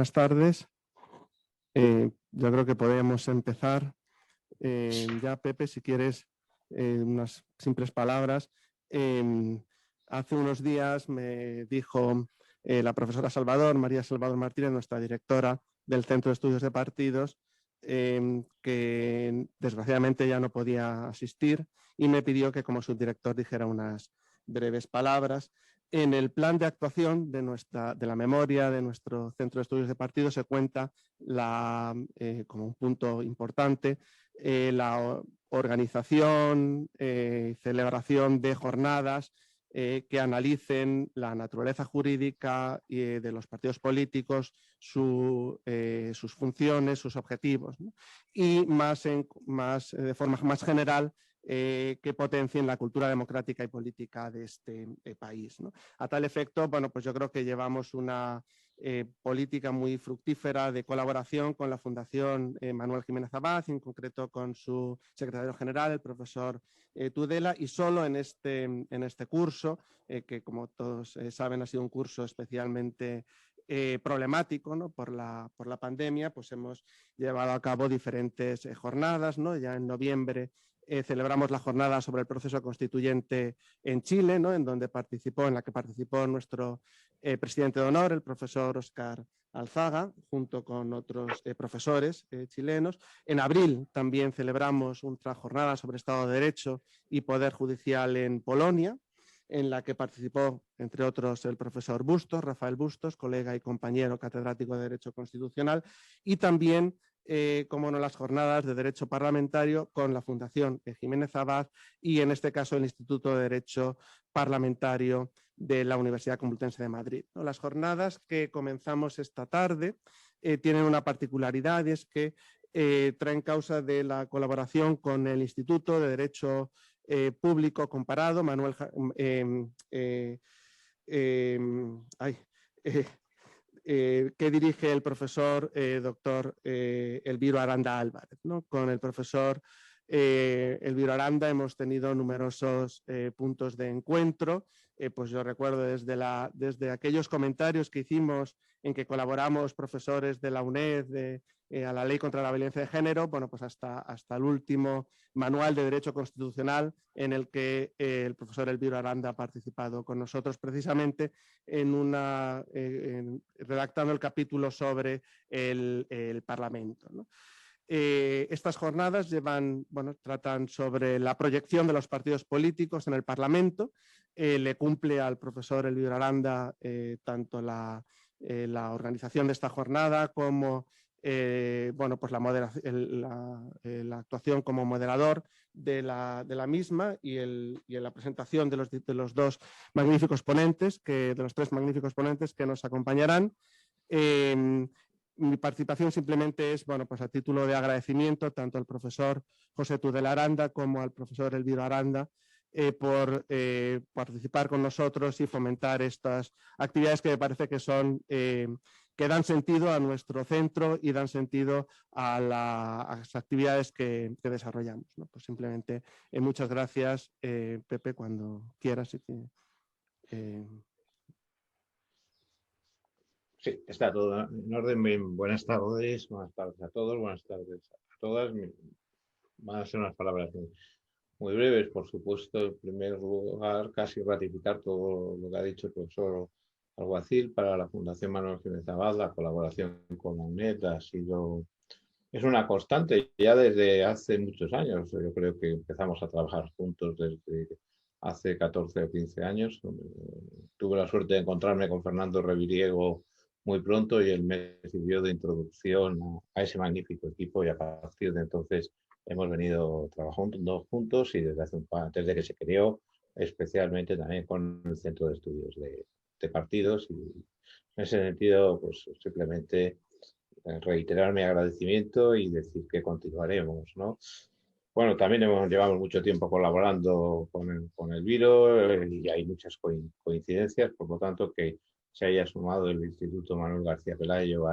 Buenas tardes. Yo creo que podemos empezar. Ya, Pepe, si quieres, unas simples palabras. Hace unos días me dijo la profesora María Salvador Martínez, nuestra directora del Centro de Estudios de Partidos, que desgraciadamente ya no podía asistir y me pidió que como subdirector dijera unas breves palabras. En el plan de actuación de la memoria de nuestro Centro de Estudios de Partidos se cuenta como un punto importante la organización y celebración de jornadas que analicen la naturaleza jurídica de los partidos políticos, sus funciones, sus objetivos, ¿no? Y de forma más general, que potencien la cultura democrática y política de este país, ¿no? A tal efecto, bueno, pues yo creo que llevamos una política muy fructífera de colaboración con la Fundación Manuel Jiménez Abad, en concreto con su secretario general, el profesor Tudela, y solo en este curso, que como todos saben ha sido un curso especialmente problemático, ¿no? por la pandemia, pues hemos llevado a cabo diferentes jornadas, ¿no? Ya en noviembre celebramos la jornada sobre el proceso constituyente en Chile, ¿no? En la que participó nuestro presidente de honor, el profesor Óscar Alzaga, junto con otros profesores chilenos. En abril también celebramos otra jornada sobre Estado de Derecho y Poder Judicial en Polonia, en la que participó, entre otros, el profesor Bustos, Rafael Bustos, colega y compañero catedrático de Derecho Constitucional, y también como no, las jornadas de Derecho Parlamentario con la Fundación Jiménez Abad y, en este caso, el Instituto de Derecho Parlamentario de la Universidad Complutense de Madrid, ¿no? Las jornadas que comenzamos esta tarde tienen una particularidad, y es que traen causa de la colaboración con el Instituto de Derecho Público Comparado, que dirige el profesor doctor Elviro Aranda Álvarez, ¿no? Con el profesor Elviro Aranda hemos tenido numerosos puntos de encuentro. Pues yo recuerdo desde aquellos comentarios que hicimos en que colaboramos profesores de la UNED a la ley contra la violencia de género, bueno, pues hasta el último manual de derecho constitucional en el que el profesor Elviro Aranda ha participado con nosotros precisamente redactando el capítulo sobre el Parlamento, ¿no? Estas jornadas tratan sobre la proyección de los partidos políticos en el Parlamento. Le cumple al profesor Elviro Aranda tanto la organización de esta jornada como pues la actuación como moderador de la misma y en la presentación de los dos magníficos ponentes, de los tres magníficos ponentes que nos acompañarán. Mi participación simplemente es, bueno, pues a título de agradecimiento tanto al profesor José Tudela Aranda como al profesor Elviro Aranda por participar con nosotros y fomentar estas actividades que me parece que son que dan sentido a nuestro centro y dan sentido a las actividades que desarrollamos, ¿no? Pues simplemente muchas gracias, Pepe, cuando quieras. Sí, está todo en orden. Bien, buenas tardes a todos, buenas tardes a todas. Van a ser unas palabras muy breves, por supuesto. En primer lugar, casi ratificar todo lo que ha dicho el profesor Alguacil. Para la Fundación Manuel Jiménez Abad, la colaboración con la UNED es una constante ya desde hace muchos años. Yo creo que empezamos a trabajar juntos desde hace 14 o 15 años. Tuve la suerte de encontrarme con Fernando Reviriego muy pronto y él me sirvió de introducción a ese magnífico equipo, y a partir de entonces hemos venido trabajando juntos y desde que se creó, especialmente también con el Centro de Estudios de Partidos. Y en ese sentido, pues simplemente reiterar mi agradecimiento y decir que continuaremos, ¿no? Bueno, también llevamos mucho tiempo colaborando con Elviro y hay muchas coincidencias, por lo tanto que se haya sumado el Instituto Manuel García Pelayo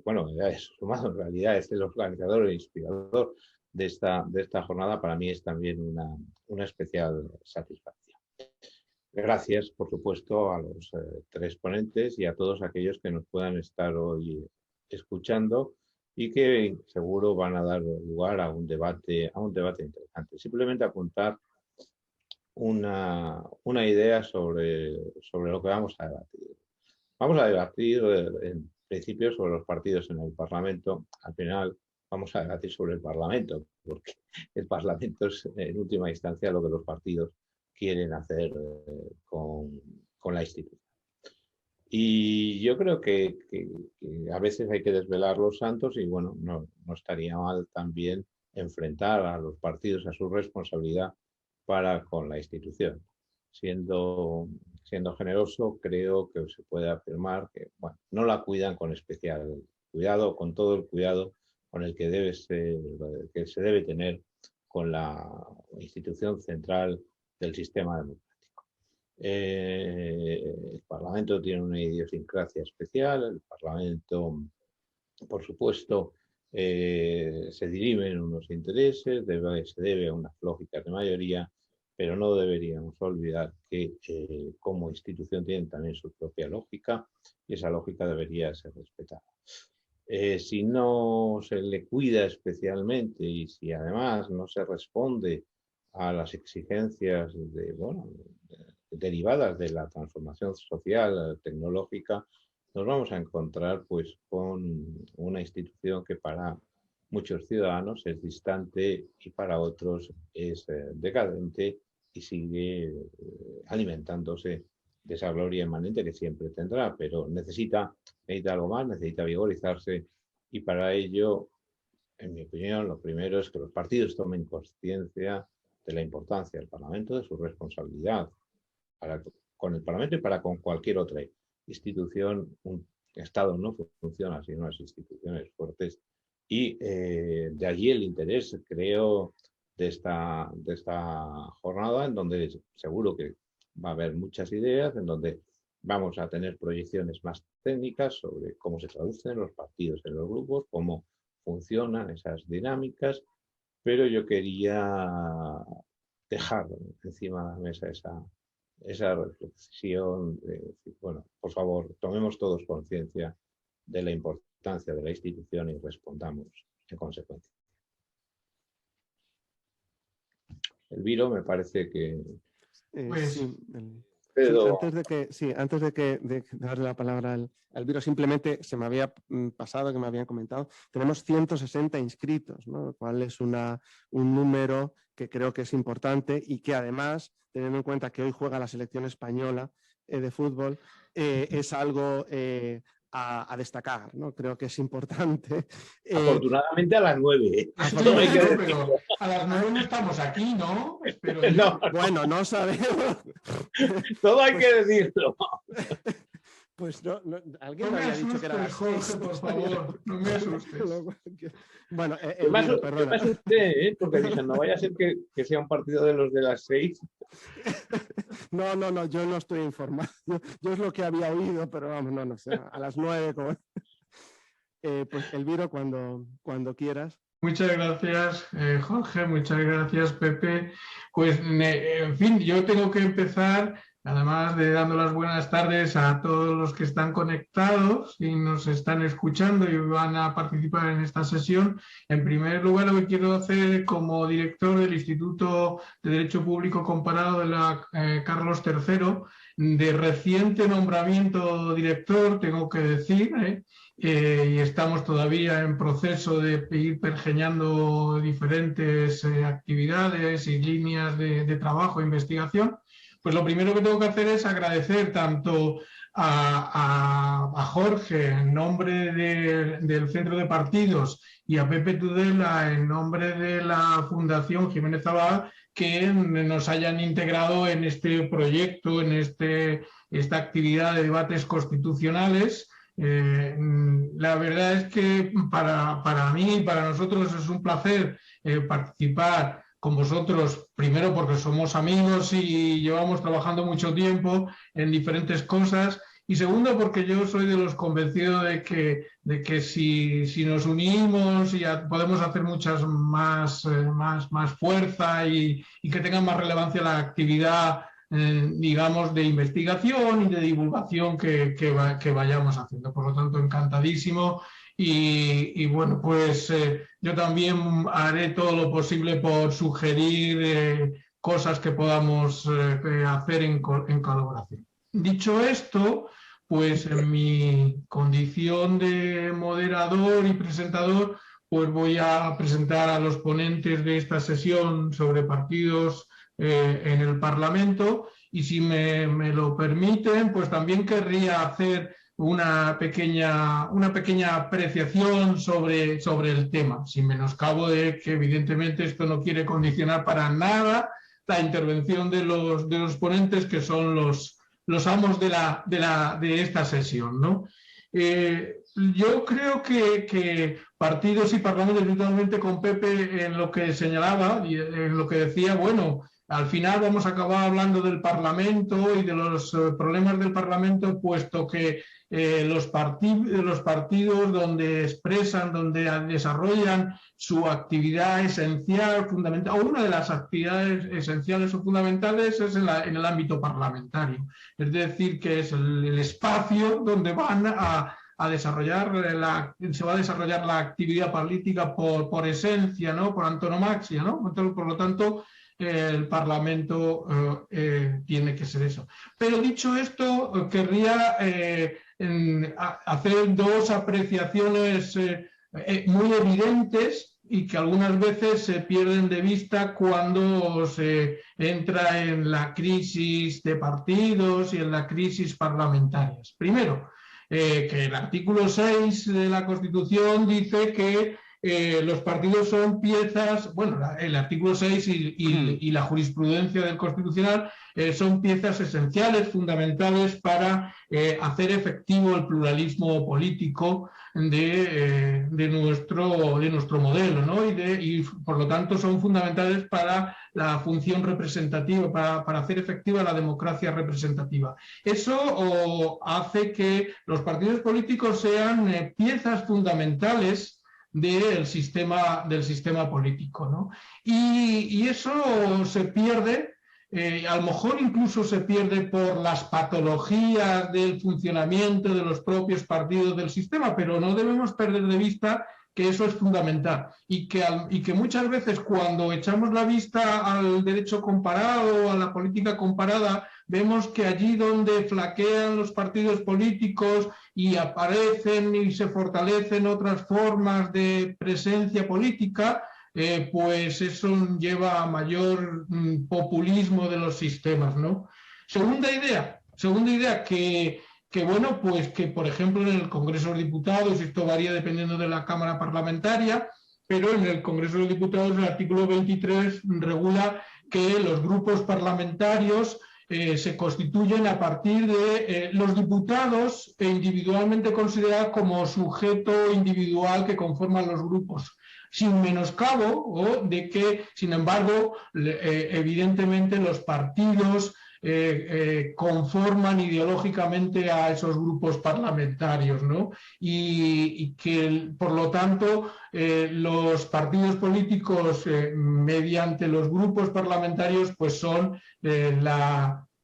bueno, ya es sumado, en realidad es el organizador e inspirador de esta jornada, para mí es también una especial satisfacción. Gracias, por supuesto, a los tres ponentes y a todos aquellos que nos puedan estar hoy escuchando y que seguro van a dar lugar a un debate interesante. Simplemente apuntar una idea sobre lo que vamos a debatir. Vamos a debatir en principio sobre los partidos en el Parlamento. Al final vamos a debatir sobre el Parlamento, porque el Parlamento es en última instancia lo que los partidos quieren hacer con la institución. Y yo creo que a veces hay que desvelar los santos y bueno, no estaría mal también enfrentar a los partidos a su responsabilidad para con la institución. Siendo generoso, creo que se puede afirmar que bueno, no la cuidan con especial cuidado, con todo el cuidado con el que se debe tener con la institución central del sistema democrático. El Parlamento tiene una idiosincrasia especial, el Parlamento, por supuesto, se dirimen unos intereses, se debe a unas lógicas de mayoría, pero no deberíamos olvidar que como institución tienen también su propia lógica y esa lógica debería ser respetada. Si no se le cuida especialmente y si además no se responde a las exigencias derivadas de la transformación social, tecnológica, nos vamos a encontrar pues con una institución que para muchos ciudadanos es distante y para otros es decadente y sigue alimentándose de esa gloria inmanente que siempre tendrá, pero necesita algo más, necesita vigorizarse y para ello, en mi opinión, lo primero es que los partidos tomen conciencia de la importancia del Parlamento, de su responsabilidad con el Parlamento y para con cualquier otra institución. Un Estado no funciona sin unas instituciones fuertes y de allí el interés, creo, de esta jornada, en donde seguro que va a haber muchas ideas, en donde vamos a tener proyecciones más técnicas sobre cómo se traducen los partidos en los grupos, cómo funcionan esas dinámicas, pero yo quería dejar encima de la mesa esa reflexión de, bueno, por favor, tomemos todos conciencia de la importancia de la institución y respondamos en consecuencia. Elviro, me parece que... Antes de darle la palabra al Elviro, simplemente se me había pasado, que me habían comentado, tenemos 160 inscritos, ¿no? Lo cual es un número que creo que es importante y que además, teniendo en cuenta que hoy juega la selección española de fútbol, es algo a destacar, ¿no? Creo que es importante. Afortunadamente a las 9. Pero a las 9 no estamos aquí, ¿no? Espero no. Bueno, no sabemos. Todo hay que decirlo. Pues no alguien no me había dicho que era Jorge, por favor, no me asustes. Bueno, perdona. Me asusté, porque dije, no vaya a ser que sea un partido de los de las 6. No, yo no estoy informado. Yo es lo que había oído, pero vamos, no sé, a las 9. Pues Elviro, cuando quieras. Muchas gracias, Jorge, muchas gracias, Pepe. Pues, en fin, yo tengo que empezar, además de dando las buenas tardes a todos los que están conectados y nos están escuchando y van a participar en esta sesión. En primer lugar, lo que quiero hacer como director del Instituto de Derecho Público Comparado de la Carlos III, de reciente nombramiento director, tengo que decir, y estamos todavía en proceso de ir pergeñando diferentes actividades y líneas de trabajo e investigación, pues lo primero que tengo que hacer es agradecer tanto a Jorge en nombre del Centro de Partidos y a Pepe Tudela en nombre de la Fundación Jiménez Abad que nos hayan integrado en este proyecto, en esta actividad de debates constitucionales. La verdad es que para mí y para nosotros es un placer participar con vosotros, primero porque somos amigos y llevamos trabajando mucho tiempo en diferentes cosas, y segundo porque yo soy de los convencidos de que si nos unimos y podemos hacer muchas más fuerza y que tenga más relevancia la actividad digamos, de investigación y de divulgación que vayamos haciendo. Por lo tanto, encantadísimo. Y bueno, pues yo también haré todo lo posible por sugerir cosas que podamos hacer en colaboración. Dicho esto, pues en mi condición de moderador y presentador, pues voy a presentar a los ponentes de esta sesión sobre partidos en el Parlamento, y si me lo permiten, pues también querría hacer una pequeña apreciación sobre el tema, sin menoscabo de que evidentemente esto no quiere condicionar para nada la intervención de los ponentes, que son los amos de esta sesión, ¿no? Yo creo que partidos y parlamentos, totalmente con Pepe en lo que señalaba y en lo que decía, bueno, al final vamos a acabar hablando del Parlamento y de los problemas del Parlamento, puesto que los partidos donde expresan, donde desarrollan su actividad esencial, fundamental, o una de las actividades esenciales o fundamentales es en el ámbito parlamentario. Es decir, que es el espacio donde van a desarrollar se va a desarrollar la actividad política por esencia, ¿no? Por antonomasia, ¿no? Entonces, por lo tanto, el Parlamento tiene que ser eso. Pero dicho esto, querría hacer dos apreciaciones muy evidentes y que algunas veces se pierden de vista cuando se entra en la crisis de partidos y en la crisis parlamentarias. Primero, que el artículo 6 de la Constitución dice que los partidos son piezas, bueno, el artículo 6 y la jurisprudencia del Constitucional son piezas esenciales, fundamentales para hacer efectivo el pluralismo político de nuestro modelo, ¿no? Y por lo tanto son fundamentales para la función representativa, para hacer efectiva la democracia representativa. Eso hace que los partidos políticos sean piezas fundamentales del sistema político, ¿no? Y eso se pierde, a lo mejor incluso se pierde por las patologías del funcionamiento de los propios partidos del sistema, pero no debemos perder de vista que eso es fundamental y que muchas veces cuando echamos la vista al derecho comparado, a la política comparada, vemos que allí donde flaquean los partidos políticos y aparecen y se fortalecen otras formas de presencia política, pues eso lleva a mayor populismo de los sistemas, ¿no? Segunda idea que bueno, pues que por ejemplo en el Congreso de los Diputados, esto varía dependiendo de la Cámara Parlamentaria, pero en el Congreso de los Diputados el artículo 23 regula que los grupos parlamentarios se constituyen a partir de los diputados individualmente considerados como sujeto individual que conforman los grupos, sin menoscabo de que, sin embargo, evidentemente los partidos conforman ideológicamente a esos grupos parlamentarios, ¿no? Y que, por lo tanto, los partidos políticos, mediante los grupos parlamentarios, pues son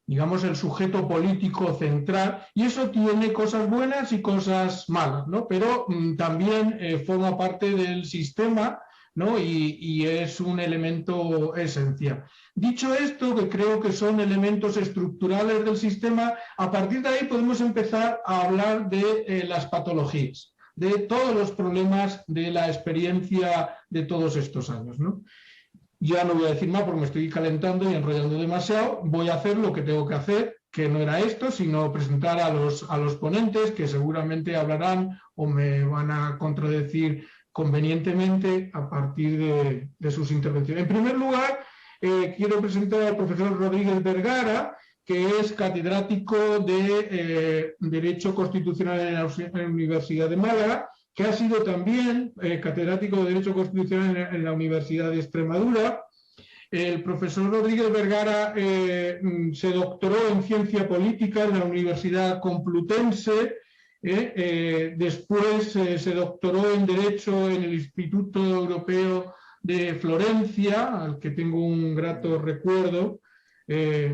digamos, el sujeto político central, y eso tiene cosas buenas y cosas malas, ¿no? Pero también forma parte del sistema, ¿no? Y es un elemento esencial. Dicho esto, que creo que son elementos estructurales del sistema, a partir de ahí podemos empezar a hablar de las patologías, de todos los problemas de la experiencia de todos estos años, ¿no? Ya no voy a decir más porque me estoy calentando y enrollando demasiado. Voy a hacer lo que tengo que hacer, que no era esto, sino presentar a los ponentes, que seguramente hablarán o me van a contradecir convenientemente a partir de sus intervenciones. En primer lugar, quiero presentar al profesor Rodríguez Vergara, que es catedrático de Derecho Constitucional en la Universidad de Málaga, que ha sido también catedrático de Derecho Constitucional en la Universidad de Extremadura. El profesor Rodríguez Vergara se doctoró en Ciencia Política en la Universidad Complutense, después se doctoró en Derecho en el Instituto Europeo de Florencia, al que tengo un grato recuerdo.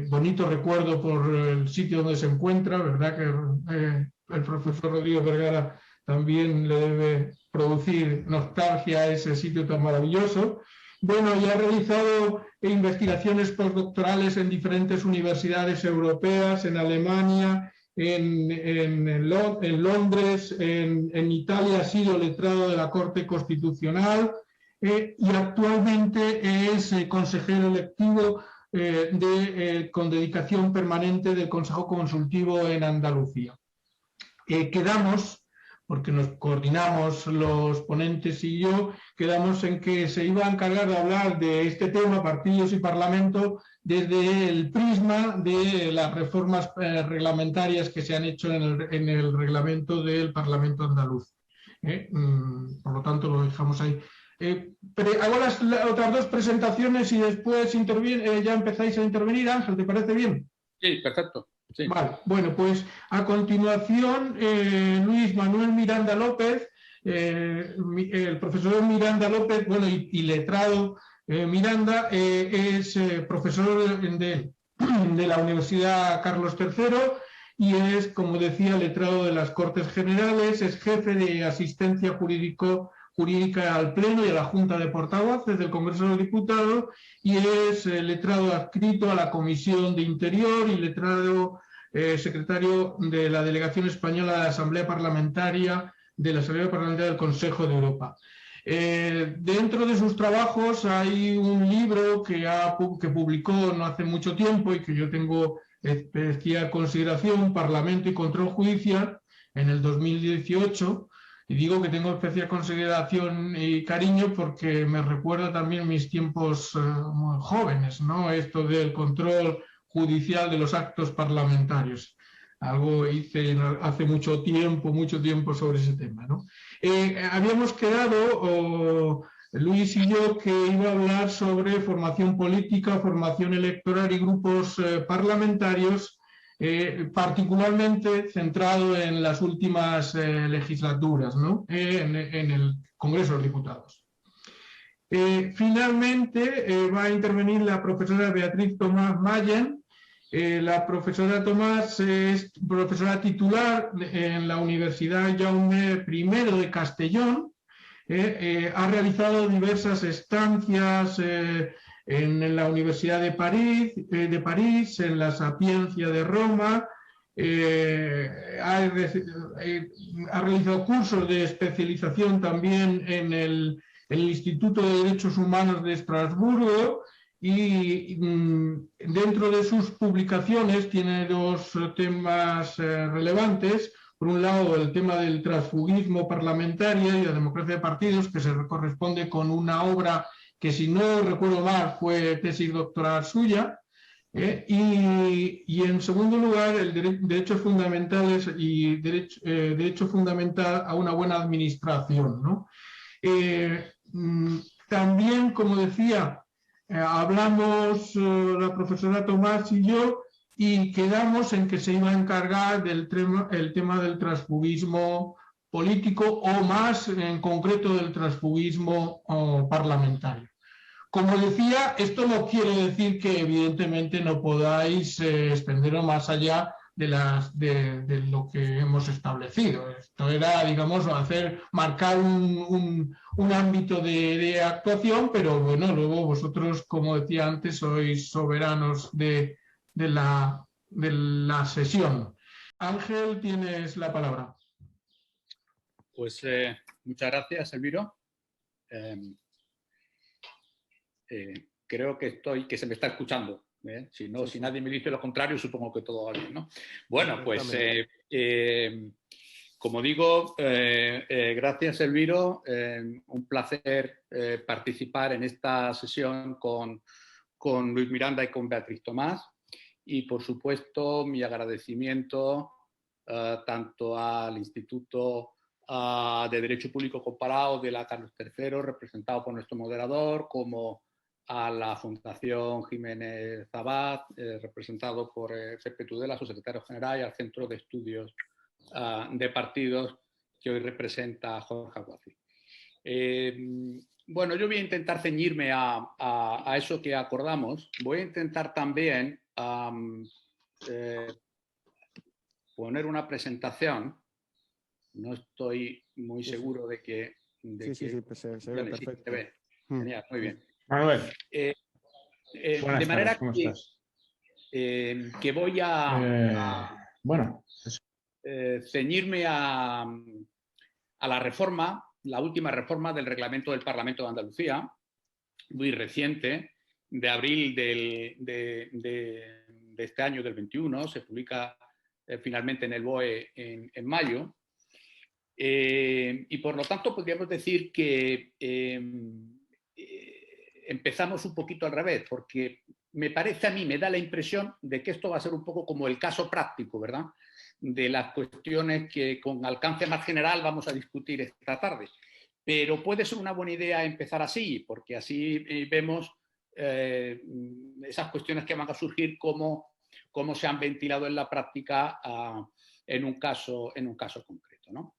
bonito recuerdo por el sitio donde se encuentra, ¿verdad? Que el profesor Rodrigo Vergara también le debe producir nostalgia a ese sitio tan maravilloso. Bueno, y ha realizado investigaciones postdoctorales en diferentes universidades europeas, en Alemania, en Londres, en Italia ha sido letrado de la Corte Constitucional y actualmente es consejero electivo con dedicación permanente del Consejo Consultivo en Andalucía. Quedamos, porque nos coordinamos los ponentes y yo, quedamos en que se iba a encargar de hablar de este tema, partidos y parlamento, desde el prisma de las reformas reglamentarias que se han hecho en el reglamento del Parlamento andaluz. Por lo tanto, lo dejamos ahí. Hago las otras dos presentaciones y después ya empezáis a intervenir. Ángel, ¿te parece bien? Sí, perfecto. Sí. Vale, bueno, pues a continuación Luis Manuel Miranda López, el profesor Miranda López, bueno, y letrado Miranda, es profesor de la Universidad Carlos III y es, como decía, letrado de las Cortes Generales, es jefe de asistencia jurídica al Pleno y a la Junta de Portavoces del Congreso de los Diputados y es letrado adscrito a la Comisión de Interior y letrado secretario de la Delegación Española de la Asamblea Parlamentaria del Consejo de Europa. Dentro de sus trabajos hay un libro que publicó no hace mucho tiempo y que yo tengo especial consideración, Parlamento y Control Judicial, en el 2018. Y digo que tengo especial consideración y cariño porque me recuerda también mis tiempos muy jóvenes, ¿no? Esto del control judicial de los actos parlamentarios. Algo hice hace mucho tiempo sobre ese tema, ¿no? Habíamos quedado, Luis y yo, que iba a hablar sobre formación política, formación electoral y grupos parlamentarios, particularmente centrado en las últimas legislaturas, ¿no? En el Congreso de los Diputados. Finalmente va a intervenir la profesora Beatriz Tomás Mayen. La profesora Tomás es profesora titular en la Universidad Jaume I de Castellón. Ha realizado diversas estancias en la Universidad de París, en la Sapienza de Roma, ha realizado cursos de especialización también en el Instituto de Derechos Humanos de Estrasburgo y dentro de sus publicaciones tiene dos temas relevantes. Por un lado, el tema del transfugismo parlamentario y la democracia de partidos, que se corresponde con una obra que, si no recuerdo mal, fue tesis doctoral suya. Y en segundo lugar, el derechos fundamentales y derecho fundamental a una buena administración, ¿no? También, como decía, hablamos la profesora Tomás y yo y quedamos en que se iba a encargar del tema del transfugismo político o más en concreto del transfugismo parlamentario. Como decía, esto no quiere decir que evidentemente no podáis extenderos más allá de lo que hemos establecido. Esto era, digamos, marcar un ámbito de actuación, pero bueno, luego vosotros, como decía antes, sois soberanos de la sesión. Ángel, tienes la palabra. Pues muchas gracias, Elviro. Creo que se me está escuchando. Si nadie me dice lo contrario, supongo que todo va bien, ¿no? Bueno, pues como digo, gracias, Elviro. Un placer participar en esta sesión con Luis Miranda y con Beatriz Tomás. Y, por supuesto, mi agradecimiento tanto al Instituto de Derecho Público Comparado de la Carlos III, representado por nuestro moderador, como a la Fundación Jiménez Abad, representado por Pepe Tudela, su secretario general, y al Centro de Estudios de Partidos, que hoy representa a Jorge Aguaci. Bueno, yo voy a intentar ceñirme a eso que acordamos. Voy a intentar también poner una presentación. No estoy muy seguro de que... Sí, pues se ve perfecto. Se ve. Genial, muy bien. Manuel, de manera ¿cómo estás? Que voy a ceñirme a la reforma, la última reforma del reglamento del Parlamento de Andalucía, muy reciente, de abril de este año, del 21, se publica finalmente en el BOE en mayo. Y por lo tanto podríamos decir que empezamos un poquito al revés, porque me parece a mí, me da la impresión de que esto va a ser un poco como el caso práctico, ¿verdad?, de las cuestiones que con alcance más general vamos a discutir esta tarde. Pero puede ser una buena idea empezar así, porque así vemos esas cuestiones que van a surgir, cómo se han ventilado en la práctica en un caso concreto, ¿no?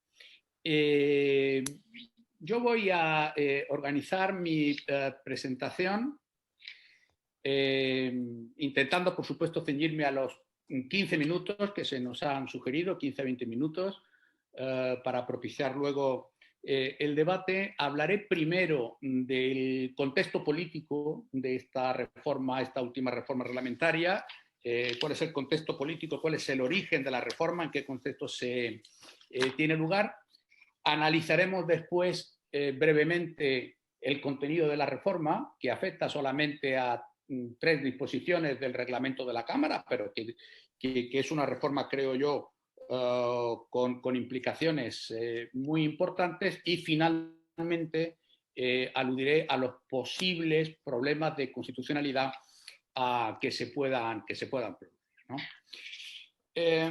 Yo voy a organizar mi presentación intentando, por supuesto, ceñirme a los 15 minutos que se nos han sugerido, 15 a 20 minutos, para propiciar luego el debate. Hablaré primero del contexto político de esta reforma, esta última reforma reglamentaria, cuál es el contexto político, cuál es el origen de la reforma, en qué contexto se tiene lugar. Analizaremos después brevemente el contenido de la reforma, que afecta solamente a 3 disposiciones del reglamento de la Cámara, pero que es una reforma, creo yo, con implicaciones muy importantes. Y finalmente aludiré a los posibles problemas de constitucionalidad que se puedan producir, ¿no?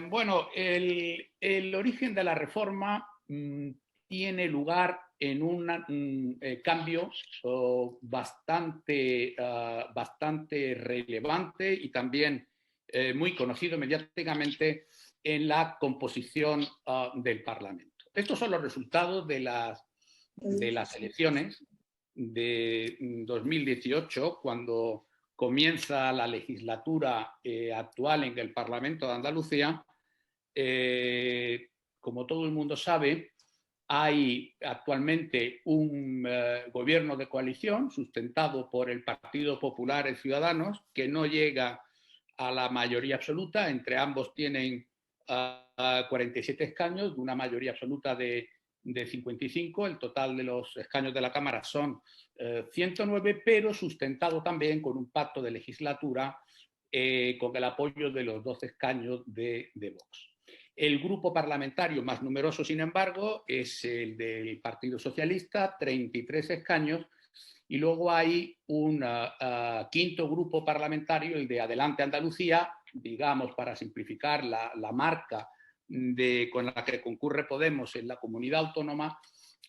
Bueno, el origen de la reforma tiene lugar en un cambio bastante relevante y también muy conocido mediáticamente en la composición del Parlamento. Estos son los resultados de las elecciones de 2018, cuando comienza la legislatura actual en el Parlamento de Andalucía. Como todo el mundo sabe, hay actualmente un gobierno de coalición sustentado por el Partido Popular y Ciudadanos, que no llega a la mayoría absoluta. Entre ambos tienen 47 escaños, de una mayoría absoluta de 55. El total de los escaños de la Cámara son 109, pero sustentado también con un pacto de legislatura con el apoyo de los 12 escaños de Vox. El grupo parlamentario más numeroso, sin embargo, es el del Partido Socialista, 33 escaños, y luego hay un quinto grupo parlamentario, el de Adelante Andalucía, digamos, para simplificar la marca con la que concurre Podemos en la comunidad autónoma,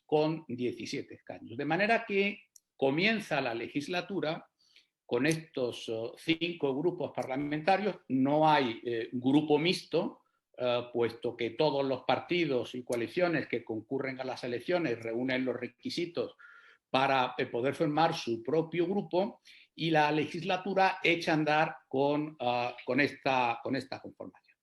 con 17 escaños. De manera que comienza la legislatura con estos 5 grupos parlamentarios. No hay grupo mixto, puesto que todos los partidos y coaliciones que concurren a las elecciones reúnen los requisitos para poder formar su propio grupo, y la legislatura echa a andar con esta conformación.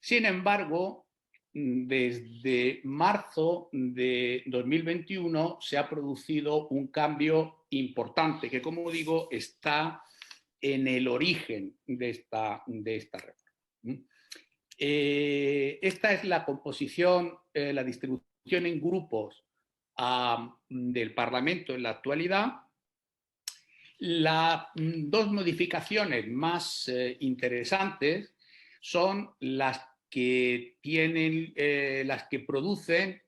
Sin embargo, desde marzo de 2021 se ha producido un cambio importante que, como digo, está en el origen de esta reforma. Esta es la composición, la distribución en grupos del Parlamento en la actualidad. Las 2 modificaciones más interesantes son las que producen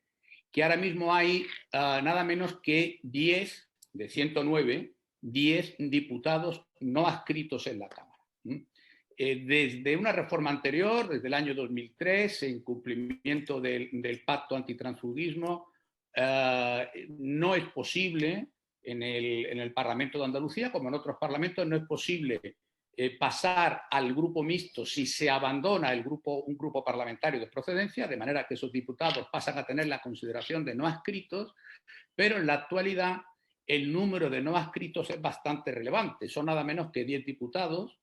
que ahora mismo hay nada menos que 10 de 109, 10 diputados no adscritos en la Cámara. Desde una reforma anterior, desde el año 2003, en cumplimiento del pacto antitransfugismo, no es posible en el Parlamento de Andalucía, como en otros parlamentos, no es posible pasar al grupo mixto si se abandona un grupo parlamentario de procedencia, de manera que esos diputados pasan a tener la consideración de no adscritos, pero en la actualidad el número de no adscritos es bastante relevante. Son nada menos que 10 diputados.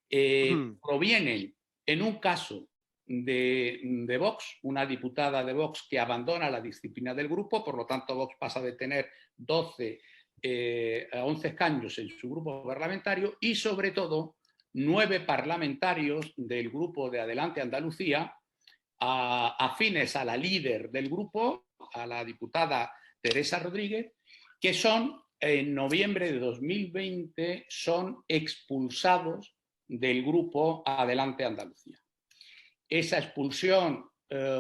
Provienen, en un caso, de Vox, una diputada de Vox que abandona la disciplina del grupo, por lo tanto Vox pasa de tener 12 a 11 escaños en su grupo parlamentario, y sobre todo 9 parlamentarios del grupo de Adelante Andalucía, afines a la líder del grupo, a la diputada Teresa Rodríguez, que son, en noviembre de 2020, son expulsados del grupo Adelante Andalucía. Esa expulsión,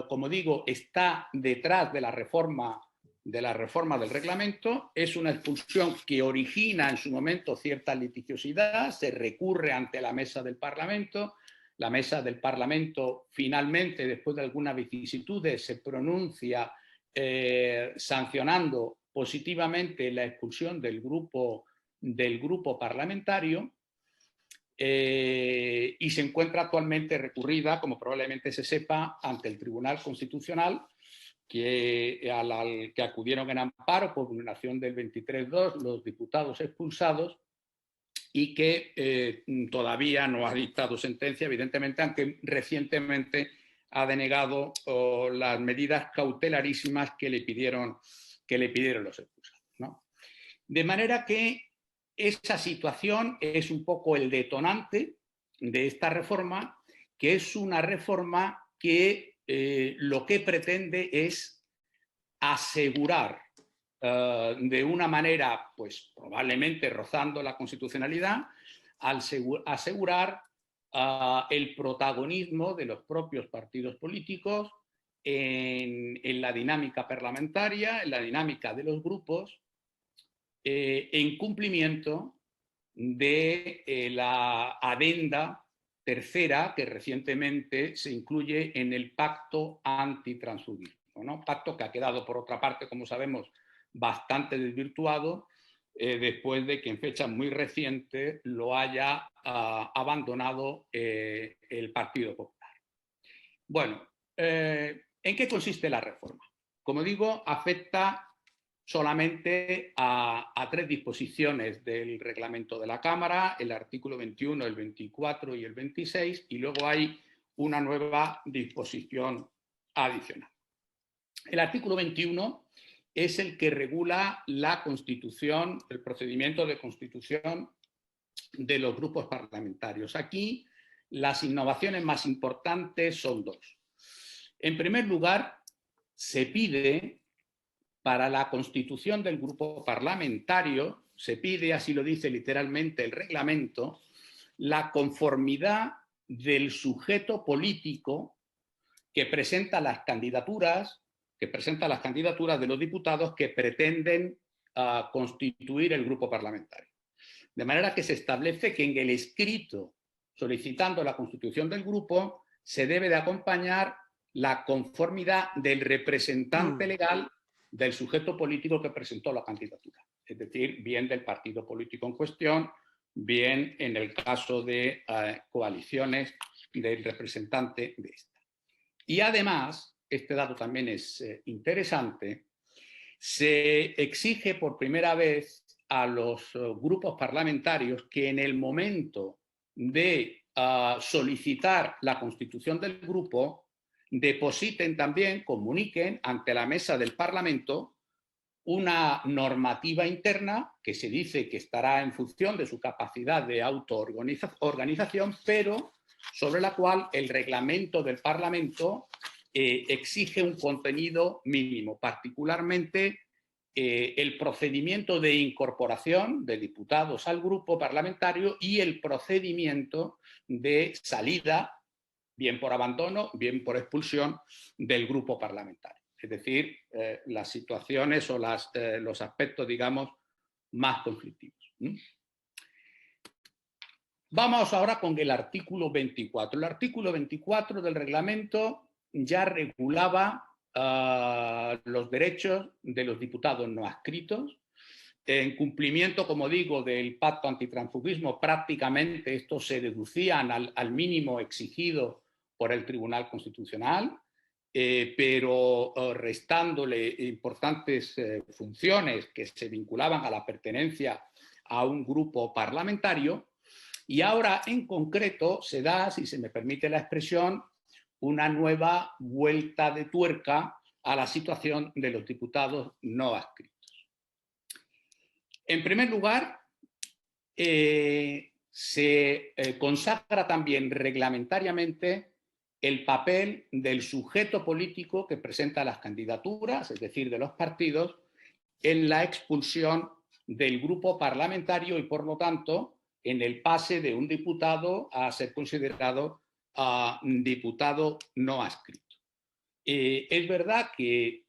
como digo, está detrás de la reforma del reglamento. Es una expulsión que origina en su momento cierta litigiosidad, se recurre ante la mesa del Parlamento. La mesa del Parlamento finalmente, después de algunas vicisitudes, se pronuncia sancionando positivamente la expulsión del grupo parlamentario, y se encuentra actualmente recurrida, como probablemente se sepa, ante el Tribunal Constitucional, al que acudieron en amparo por vulneración del 23.2 los diputados expulsados, y que todavía no ha dictado sentencia, evidentemente, aunque recientemente ha denegado las medidas cautelarísimas que le pidieron los expulsados, ¿no? De manera que esa situación es un poco el detonante de esta reforma, que es una reforma que lo que pretende es asegurar de una manera, pues probablemente rozando la constitucionalidad, asegurar el protagonismo de los propios partidos políticos en la dinámica parlamentaria, en la dinámica de los grupos, en cumplimiento de la adenda tercera que recientemente se incluye en el pacto antitransfugismo, ¿no? Pacto que ha quedado, por otra parte, como sabemos, bastante desvirtuado después de que en fecha muy reciente lo haya abandonado el Partido Popular. Bueno, ¿en qué consiste la reforma? Como digo, afecta solamente a 3 disposiciones del reglamento de la Cámara, el artículo 21, el 24 y el 26, y luego hay una nueva disposición adicional. El artículo 21 es el que regula la constitución, el procedimiento de constitución de los grupos parlamentarios. Aquí las innovaciones más importantes son 2. En primer lugar, se pide para la constitución del grupo parlamentario, se pide, así lo dice literalmente el reglamento, la conformidad del sujeto político que presenta las candidaturas de los diputados que pretenden constituir el grupo parlamentario. De manera que se establece que en el escrito solicitando la constitución del grupo se debe de acompañar la conformidad del representante legal del sujeto político que presentó la candidatura, es decir, bien del partido político en cuestión, bien en el caso de coaliciones del representante de esta. Y además, este dato también es interesante, se exige por primera vez a los grupos parlamentarios que en el momento de solicitar la constitución del grupo depositen también, comuniquen ante la mesa del Parlamento una normativa interna que se dice que estará en función de su capacidad de autoorganización, pero sobre la cual el reglamento del Parlamento exige un contenido mínimo, particularmente el procedimiento de incorporación de diputados al grupo parlamentario y el procedimiento de salida, bien por abandono, bien por expulsión del grupo parlamentario. Es decir, las situaciones o los aspectos, digamos, más conflictivos. Vamos ahora con el artículo 24. El artículo 24 del reglamento ya regulaba los derechos de los diputados no adscritos, en cumplimiento, como digo, del pacto antitransfugismo, prácticamente estos se deducían al mínimo exigido por el Tribunal Constitucional, pero restándole importantes funciones que se vinculaban a la pertenencia a un grupo parlamentario. Y ahora, en concreto, se da, si se me permite la expresión, una nueva vuelta de tuerca a la situación de los diputados no adscritos. En primer lugar, se consagra también reglamentariamente el papel del sujeto político que presenta las candidaturas, es decir, de los partidos, en la expulsión del grupo parlamentario y, por lo tanto, en el pase de un diputado a ser considerado diputado no adscrito. Es verdad que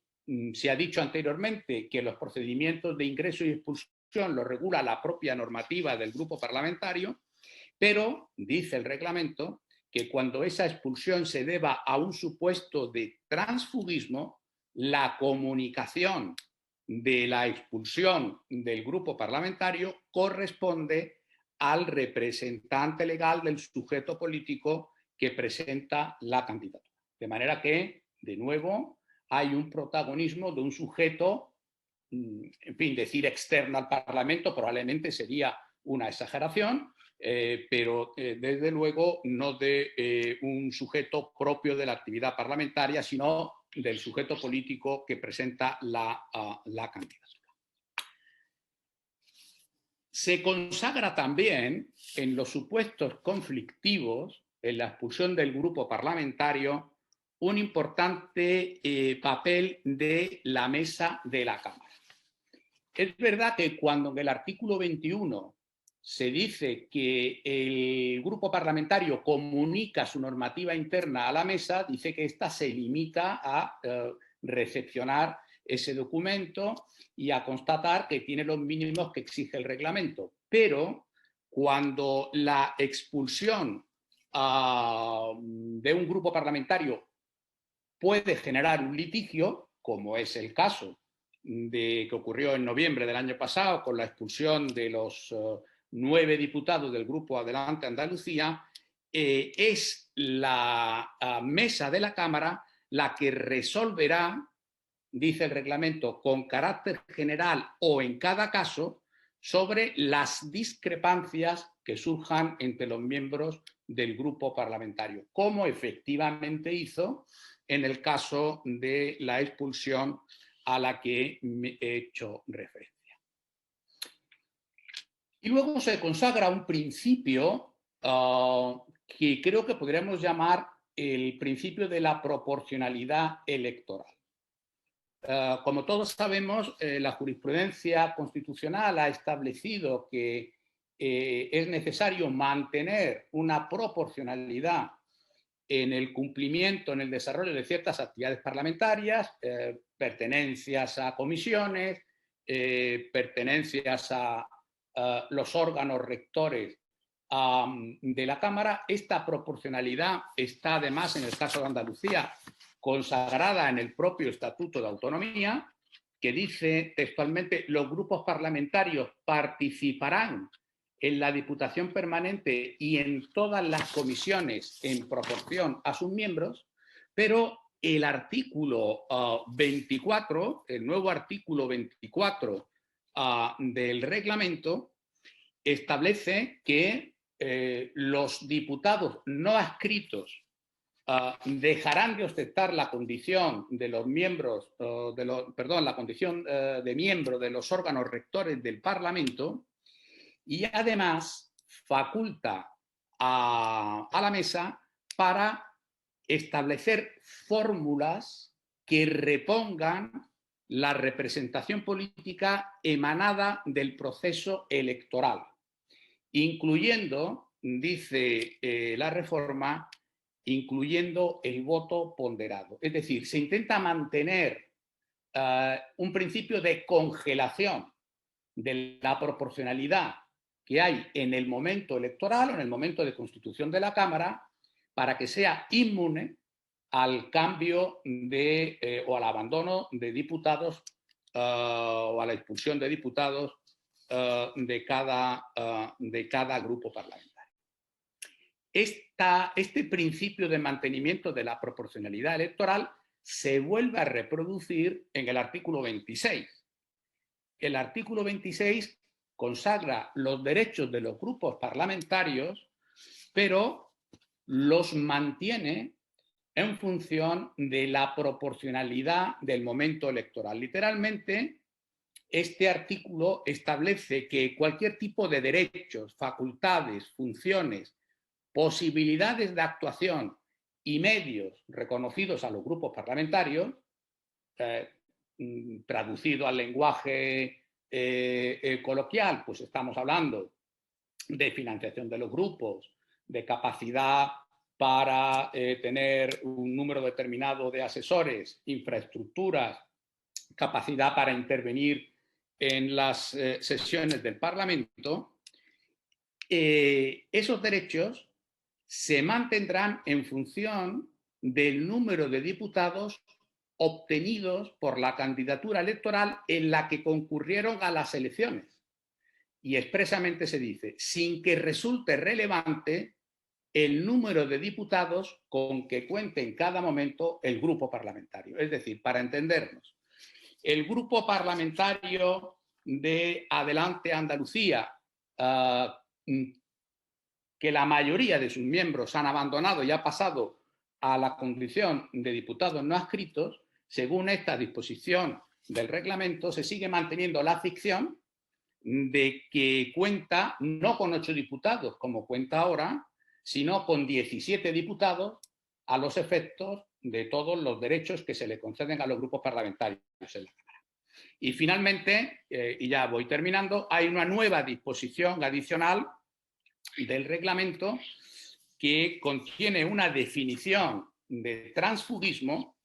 se ha dicho anteriormente que los procedimientos de ingreso y expulsión lo regula la propia normativa del grupo parlamentario, pero dice el reglamento que cuando esa expulsión se deba a un supuesto de transfugismo, la comunicación de la expulsión del grupo parlamentario corresponde al representante legal del sujeto político que presenta la candidatura. De manera que, de nuevo, hay un protagonismo de un sujeto, en fin, decir externo al Parlamento probablemente sería una exageración, pero desde luego no de un sujeto propio de la actividad parlamentaria, sino del sujeto político que presenta la candidatura. Se consagra también en los supuestos conflictivos, en la expulsión del grupo parlamentario, un importante papel de la mesa de la Cámara. Es verdad que cuando en el artículo 21 se dice que el grupo parlamentario comunica su normativa interna a la mesa, dice que ésta se limita a recepcionar ese documento y a constatar que tiene los mínimos que exige el reglamento. Pero cuando la expulsión de un grupo parlamentario puede generar un litigio, como es el caso que ocurrió en noviembre del año pasado con la expulsión de los 9 diputados del Grupo Adelante Andalucía, es la mesa de la Cámara la que resolverá, dice el reglamento, con carácter general o en cada caso, sobre las discrepancias que surjan entre los miembros del grupo parlamentario, como efectivamente hizo en el caso de la expulsión a la que me he hecho referencia. Y luego se consagra un principio que creo que podríamos llamar el principio de la proporcionalidad electoral. Como todos sabemos, la jurisprudencia constitucional ha establecido que es necesario mantener una proporcionalidad en el cumplimiento, en el desarrollo de ciertas actividades parlamentarias, pertenencias a comisiones, pertenencias a los órganos rectores de la Cámara. Esta proporcionalidad está además, en el caso de Andalucía, consagrada en el propio Estatuto de Autonomía, que dice textualmente: los grupos parlamentarios participarán en la Diputación Permanente y en todas las comisiones en proporción a sus miembros, pero el artículo 24, el nuevo artículo 24 del reglamento, establece que los diputados no adscritos dejarán de ostentar la condición de los miembros, la condición de miembro de los órganos rectores del Parlamento, y además faculta a la mesa para establecer fórmulas que repongan la representación política emanada del proceso electoral, incluyendo, dice la reforma, incluyendo el voto ponderado. Es decir, se intenta mantener un principio de congelación de la proporcionalidad que hay en el momento electoral o en el momento de constitución de la Cámara, para que sea inmune al cambio o al abandono de diputados o a la expulsión de diputados de cada grupo parlamentario. Este principio de mantenimiento de la proporcionalidad electoral se vuelve a reproducir en el artículo 26. El artículo 26 consagra los derechos de los grupos parlamentarios, pero los mantiene en función de la proporcionalidad del momento electoral. Literalmente, este artículo establece que cualquier tipo de derechos, facultades, funciones, posibilidades de actuación y medios reconocidos a los grupos parlamentarios, traducido al lenguaje coloquial, pues estamos hablando de financiación de los grupos, de capacidad para tener un número determinado de asesores, infraestructuras, capacidad para intervenir en las sesiones del Parlamento, esos derechos se mantendrán en función del número de diputados obtenidos por la candidatura electoral en la que concurrieron a las elecciones. Y expresamente se dice, sin que resulte relevante el número de diputados con que cuente en cada momento el grupo parlamentario. Es decir, para entendernos, el grupo parlamentario de Adelante Andalucía, que la mayoría de sus miembros han abandonado y ha pasado a la condición de diputados no adscritos, según esta disposición del reglamento, se sigue manteniendo la ficción de que cuenta no con 8 diputados, como cuenta ahora, sino con 17 diputados a los efectos de todos los derechos que se le conceden a los grupos parlamentarios en la Cámara. Y finalmente, y ya voy terminando, hay una nueva disposición adicional del reglamento que contiene una definición de transfugismo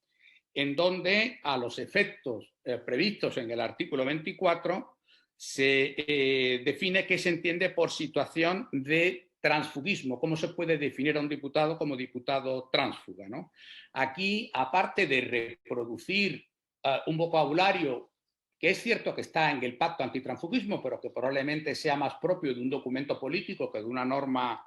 en donde a los efectos previstos en el artículo 24 se define qué se entiende por situación de transfugismo, cómo se puede definir a un diputado como diputado tránsfuga, ¿no? Aquí, aparte de reproducir un vocabulario que es cierto que está en el pacto antitransfugismo, pero que probablemente sea más propio de un documento político que de una norma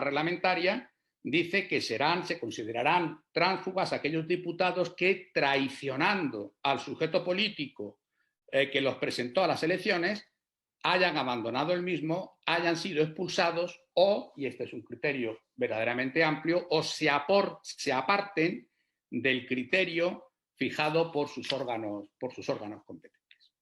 reglamentaria, dice que se considerarán tránsfugas aquellos diputados que, traicionando al sujeto político que los presentó a las elecciones, hayan abandonado el mismo, hayan sido expulsados o, y este es un criterio verdaderamente amplio, o se aparten del criterio fijado por sus órganos competentes.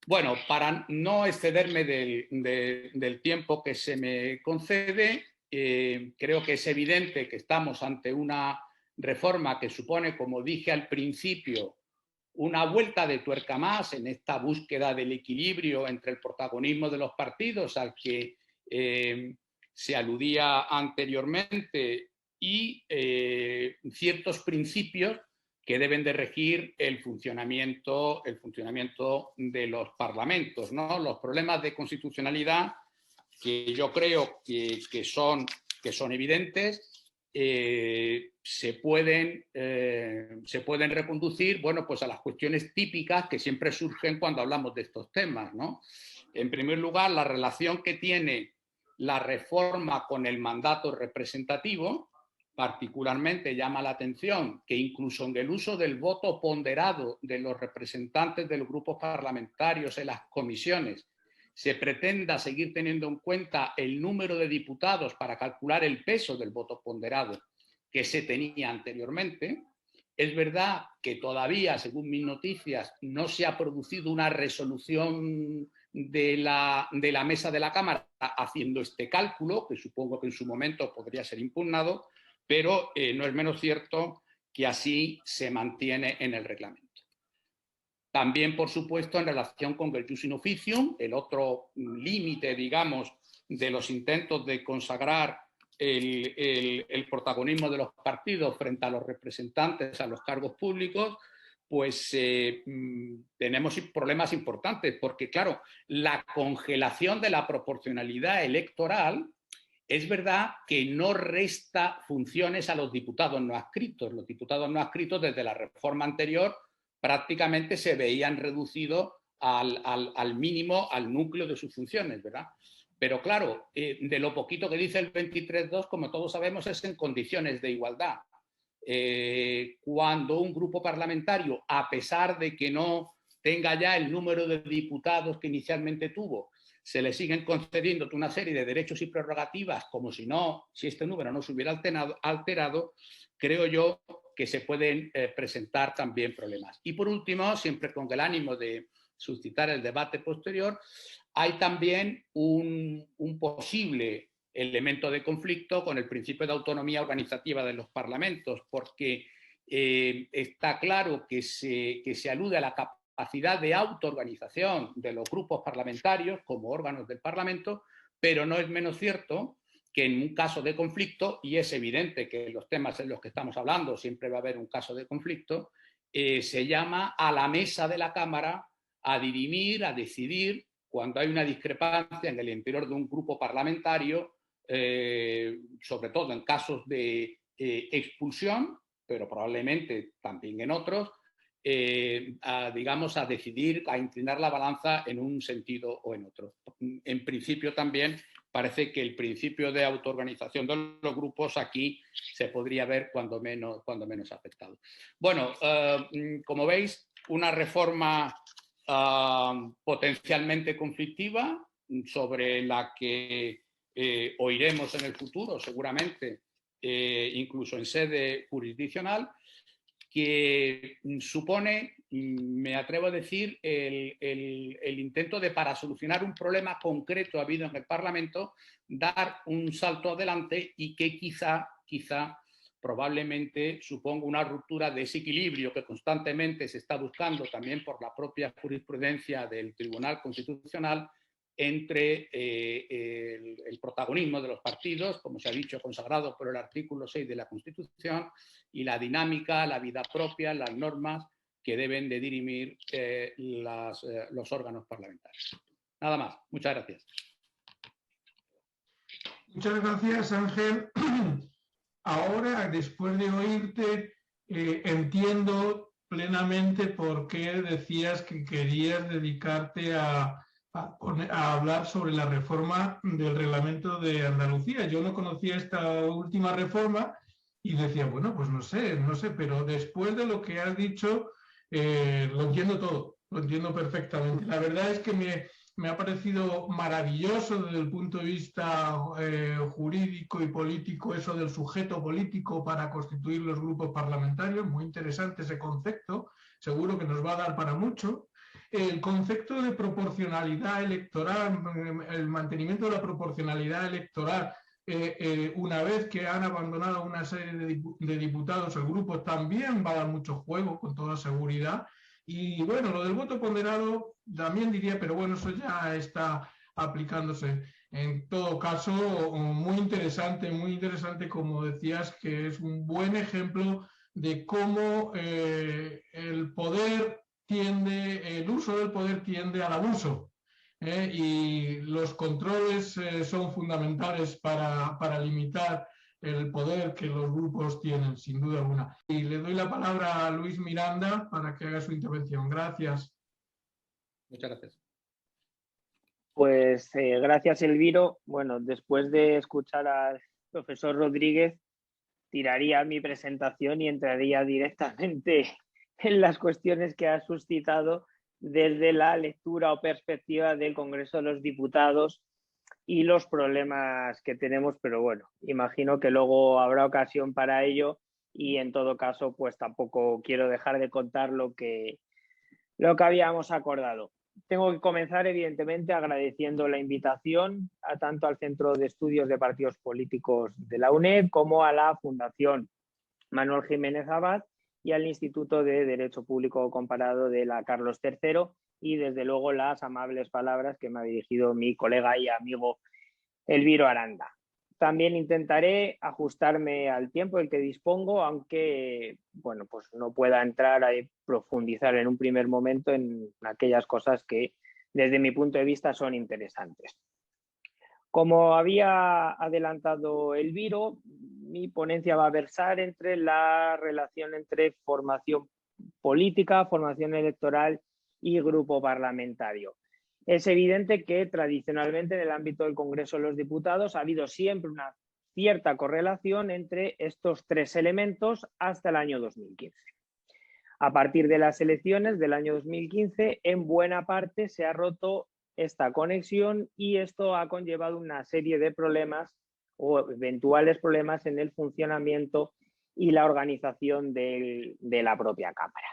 Bueno, para no excederme del tiempo que se me concede, creo que es evidente que estamos ante una reforma que supone, como dije al principio, una vuelta de tuerca más en esta búsqueda del equilibrio entre el protagonismo de los partidos al que se aludía anteriormente y ciertos principios que deben de regir el funcionamiento de los parlamentos, ¿no? Los problemas de constitucionalidad, que yo creo que son evidentes, se pueden reconducir, bueno, pues a las cuestiones típicas que siempre surgen cuando hablamos de estos temas, ¿no? En primer lugar, la relación que tiene la reforma con el mandato representativo. Particularmente llama la atención que incluso en el uso del voto ponderado de los representantes de los grupos parlamentarios en las comisiones se pretenda seguir teniendo en cuenta el número de diputados para calcular el peso del voto ponderado que se tenía anteriormente. Es verdad que todavía, según mis noticias, no se ha producido una resolución de la mesa de la Cámara haciendo este cálculo, que supongo que en su momento podría ser impugnado, pero no es menos cierto que así se mantiene en el reglamento. También, por supuesto, en relación con el jus in officium, el otro límite, digamos, de los intentos de consagrar el protagonismo de los partidos frente a los representantes a los cargos públicos, pues tenemos problemas importantes, porque, claro, la congelación de la proporcionalidad electoral es verdad que no resta funciones a los diputados no adscritos. Los diputados no adscritos desde la reforma anterior prácticamente se veían reducidos al mínimo, al núcleo de sus funciones, ¿verdad? Pero claro, de lo poquito que dice el 23.2, como todos sabemos, es en condiciones de igualdad. Cuando un grupo parlamentario, a pesar de que no tenga ya el número de diputados que inicialmente tuvo, se le siguen concediendo una serie de derechos y prerrogativas como si este número no se hubiera alterado, creo yo que se pueden presentar también problemas. Y por último, siempre con el ánimo de suscitar el debate posterior, hay también un posible elemento de conflicto con el principio de autonomía organizativa de los parlamentos, porque está claro que se alude a la capacidad de autoorganización de los grupos parlamentarios como órganos del Parlamento, pero no es menos cierto que en un caso de conflicto, y es evidente que en los temas en los que estamos hablando siempre va a haber un caso de conflicto, se llama a la mesa de la Cámara a dirimir, a decidir, cuando hay una discrepancia en el interior de un grupo parlamentario, sobre todo en casos de expulsión, pero probablemente también en otros, digamos, a decidir, a inclinar la balanza en un sentido o en otro. En principio también parece que el principio de autoorganización de los grupos aquí se podría ver cuando menos afectado. Bueno, como veis, una reforma potencialmente conflictiva sobre la que oiremos en el futuro, seguramente, incluso en sede jurisdiccional, que supone, me atrevo a decir, el intento de, para solucionar un problema concreto habido en el Parlamento, dar un salto adelante y que quizá probablemente suponga una ruptura de ese equilibrio que constantemente se está buscando también por la propia jurisprudencia del Tribunal Constitucional entre el protagonismo de los partidos, como se ha dicho, consagrado por el artículo 6 de la Constitución, y la dinámica, la vida propia, las normas que deben de dirimir los órganos parlamentarios. Nada más. Muchas gracias. Muchas gracias, Ángel. Ahora, después de oírte, entiendo plenamente por qué decías que querías dedicarte a hablar sobre la reforma del reglamento de Andalucía. Yo no conocía esta última reforma y decía, bueno, pues no sé, pero después de lo que has dicho, lo entiendo todo, lo entiendo perfectamente. La verdad es que me ha parecido maravilloso desde el punto de vista jurídico y político eso del sujeto político para constituir los grupos parlamentarios, muy interesante ese concepto, seguro que nos va a dar para mucho. El concepto de proporcionalidad electoral, el mantenimiento de la proporcionalidad electoral, una vez que han abandonado una serie de diputados, el grupo también va a dar mucho juego, con toda seguridad. Y bueno, lo del voto ponderado también diría, pero bueno, eso ya está aplicándose. En todo caso, muy interesante, como decías, que es un buen ejemplo de cómo el uso del poder tiende al abuso. Y los controles son fundamentales para limitar el poder que los grupos tienen, sin duda alguna. Y le doy la palabra a Luis Miranda para que haga su intervención. Gracias. Muchas gracias. Pues gracias, Elviro. Bueno, después de escuchar al profesor Rodríguez, tiraría mi presentación y entraría directamente en las cuestiones que ha suscitado desde la lectura o perspectiva del Congreso de los Diputados y los problemas que tenemos, pero bueno, imagino que luego habrá ocasión para ello y en todo caso, pues tampoco quiero dejar de contar lo que habíamos acordado. Tengo que comenzar, evidentemente, agradeciendo la invitación tanto al Centro de Estudios de Partidos Políticos de la UNED como a la Fundación Manuel Jiménez Abad y al Instituto de Derecho Público Comparado de la Carlos III y, desde luego, las amables palabras que me ha dirigido mi colega y amigo Elviro Aranda. También intentaré ajustarme al tiempo del que dispongo, aunque bueno, pues no pueda entrar a profundizar en un primer momento en aquellas cosas que desde mi punto de vista son interesantes. Como había adelantado Elviro, mi ponencia va a versar entre la relación entre formación política, formación electoral y grupo parlamentario. Es evidente que tradicionalmente en el ámbito del Congreso de los Diputados ha habido siempre una cierta correlación entre estos tres elementos hasta el año 2015. A partir de las elecciones del año 2015, en buena parte se ha roto esta conexión y esto ha conllevado una serie de problemas o eventuales problemas en el funcionamiento y la organización de la propia Cámara.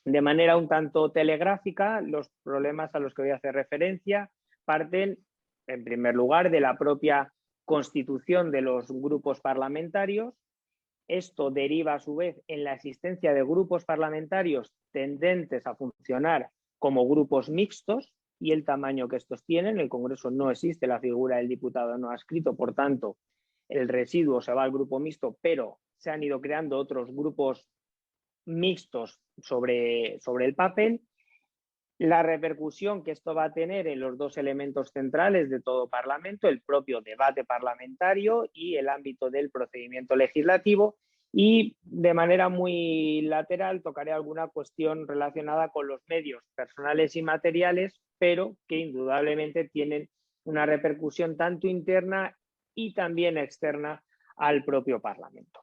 De manera un tanto telegráfica, los problemas a los que voy a hacer referencia parten, en primer lugar, de la propia constitución de los grupos parlamentarios. Esto deriva a su vez en la existencia de grupos parlamentarios tendentes a funcionar como grupos mixtos y el tamaño que estos tienen. En el Congreso no existe la figura del diputado no adscrito, por tanto, el residuo se va al grupo mixto, pero se han ido creando otros grupos mixtos sobre el papel. La repercusión que esto va a tener en los dos elementos centrales de todo Parlamento, el propio debate parlamentario y el ámbito del procedimiento legislativo, y de manera muy lateral tocaré alguna cuestión relacionada con los medios personales y materiales, pero que indudablemente tienen una repercusión tanto interna y también externa al propio Parlamento.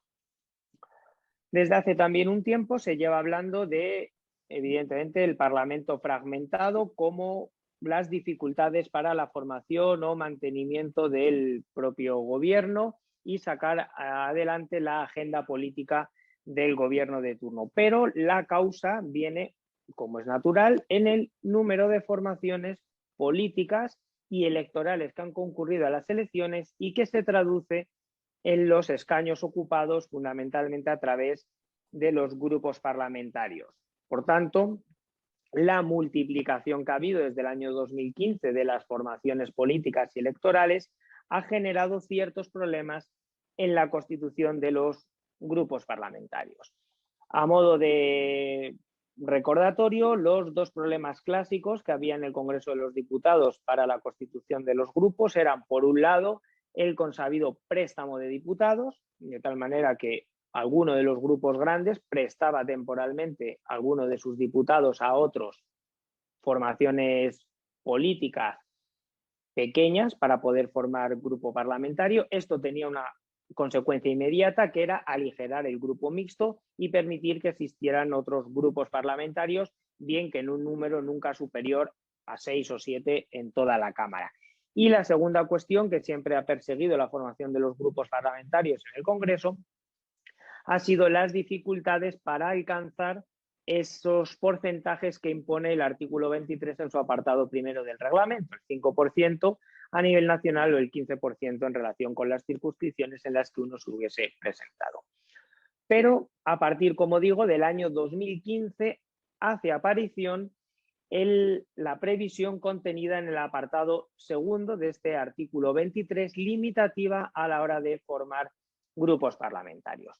Desde hace también un tiempo se lleva hablando de, evidentemente, el Parlamento fragmentado como las dificultades para la formación o mantenimiento del propio gobierno y sacar adelante la agenda política del gobierno de turno. Pero la causa viene, como es natural, en el número de formaciones políticas y electorales que han concurrido a las elecciones y que se traduce en los escaños ocupados fundamentalmente a través de los grupos parlamentarios. Por tanto, la multiplicación que ha habido desde el año 2015 de las formaciones políticas y electorales ha generado ciertos problemas en la constitución de los grupos parlamentarios. A modo de recordatorio, los dos problemas clásicos que había en el Congreso de los Diputados para la constitución de los grupos eran, por un lado, el consabido préstamo de diputados, de tal manera que alguno de los grupos grandes prestaba temporalmente alguno de sus diputados a otros formaciones políticas pequeñas para poder formar grupo parlamentario. Esto tenía una consecuencia inmediata, que era aligerar el grupo mixto y permitir que existieran otros grupos parlamentarios, bien que en un número nunca superior a 6 o 7 en toda la Cámara. Y la segunda cuestión que siempre ha perseguido la formación de los grupos parlamentarios en el Congreso ha sido las dificultades para alcanzar esos porcentajes que impone el artículo 23 en su apartado primero del reglamento, el 5% a nivel nacional o el 15% en relación con las circunscripciones en las que uno se hubiese presentado. Pero a partir, como digo, del año 2015 hace aparición la previsión contenida en el apartado segundo de este artículo 23, limitativa a la hora de formar grupos parlamentarios.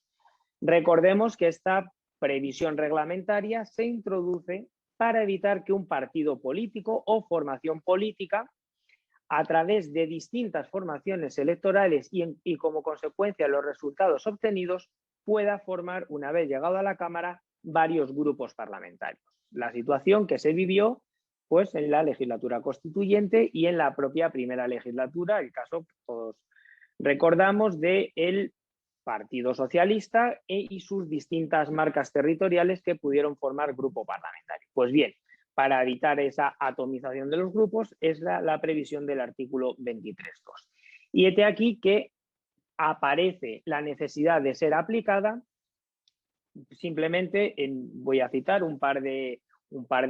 Recordemos que esta previsión reglamentaria se introduce para evitar que un partido político o formación política, a través de distintas formaciones electorales y como consecuencia de los resultados obtenidos, pueda formar, una vez llegado a la Cámara, varios grupos parlamentarios. La situación que se vivió pues, en la legislatura constituyente y en la propia primera legislatura, el caso que todos recordamos del Partido Socialista y sus distintas marcas territoriales que pudieron formar grupo parlamentario. Pues bien, para evitar esa atomización de los grupos es la previsión del artículo 23.2. Y hete aquí que aparece la necesidad de ser aplicada. Simplemente voy a citar un par de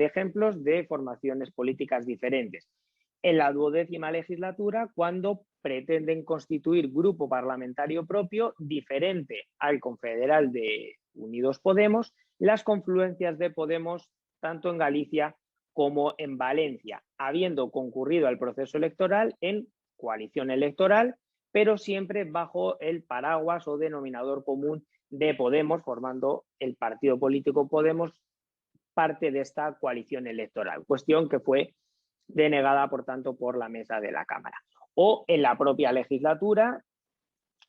ejemplos de formaciones políticas diferentes. En la 12ª legislatura, cuando pretenden constituir grupo parlamentario propio diferente al confederal de Unidos Podemos, las confluencias de Podemos tanto en Galicia como en Valencia, habiendo concurrido al proceso electoral en coalición electoral, pero siempre bajo el paraguas o denominador común de Podemos, formando el partido político Podemos parte de esta coalición electoral, cuestión que fue denegada, por tanto, por la mesa de la Cámara. O en la propia legislatura,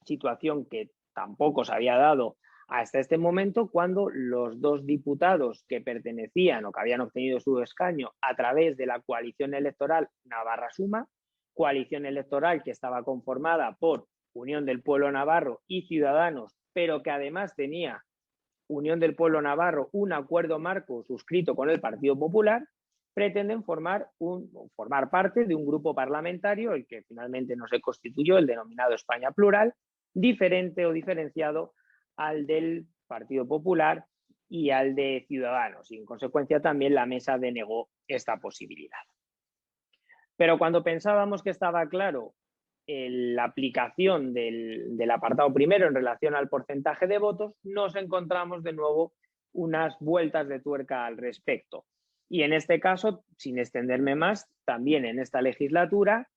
situación que tampoco se había dado hasta este momento, cuando los dos diputados que pertenecían o que habían obtenido su escaño a través de la coalición electoral Navarra Suma, coalición electoral que estaba conformada por Unión del Pueblo Navarro y Ciudadanos, pero que además tenía Unión del Pueblo Navarro un acuerdo marco suscrito con el Partido Popular, pretenden formar parte de un grupo parlamentario, el que finalmente no se constituyó, el denominado España Plural, diferente o diferenciado al del Partido Popular y al de Ciudadanos. Y en consecuencia también la mesa denegó esta posibilidad. Pero cuando pensábamos que estaba claro la aplicación del apartado primero en relación al porcentaje de votos, nos encontramos de nuevo unas vueltas de tuerca al respecto. Y en este caso, sin extenderme más, también en esta legislatura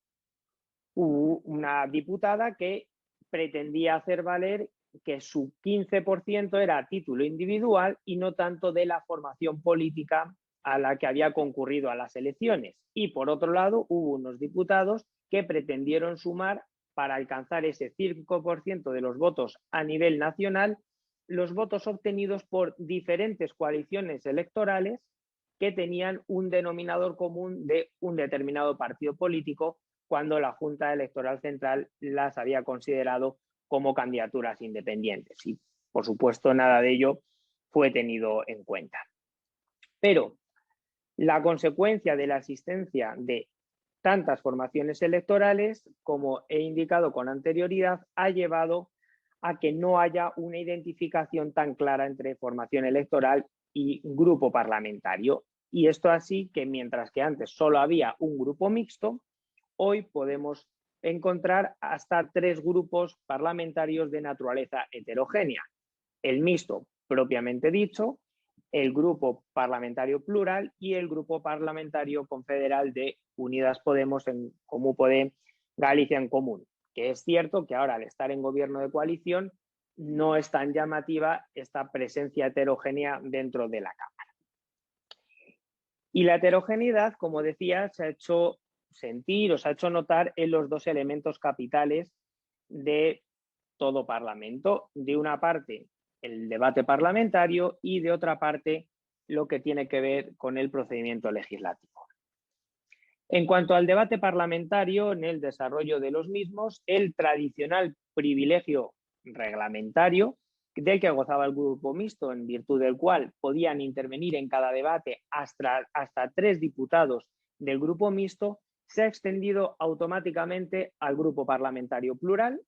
hubo una diputada que pretendía hacer valer que su 15% era a título individual y no tanto de la formación política a la que había concurrido a las elecciones. Y por otro lado, hubo unos diputados que pretendieron sumar para alcanzar ese 5% de los votos a nivel nacional, los votos obtenidos por diferentes coaliciones electorales que tenían un denominador común de un determinado partido político, cuando la Junta Electoral Central las había considerado como candidaturas independientes. Y, por supuesto, nada de ello fue tenido en cuenta. Pero la consecuencia de la existencia de tantas formaciones electorales, como he indicado con anterioridad, ha llevado a que no haya una identificación tan clara entre formación electoral y grupo parlamentario. Y esto así que mientras que antes solo había un grupo mixto, hoy podemos encontrar hasta 3 grupos parlamentarios de naturaleza heterogénea. El mixto propiamente dicho, el grupo parlamentario plural y el grupo parlamentario confederal de Unidas Podemos en Comú Podem, Galicia en Común. Que es cierto que ahora al estar en gobierno de coalición no es tan llamativa esta presencia heterogénea dentro de la Cámara. Y la heterogeneidad, como decía, se ha hecho sentir o se ha hecho notar en los 2 elementos capitales de todo Parlamento. De una parte, el debate parlamentario y de otra parte, lo que tiene que ver con el procedimiento legislativo. En cuanto al debate parlamentario, en el desarrollo de los mismos, el tradicional privilegio reglamentario del que gozaba el grupo mixto, en virtud del cual podían intervenir en cada debate hasta 3 diputados del grupo mixto, se ha extendido automáticamente al grupo parlamentario plural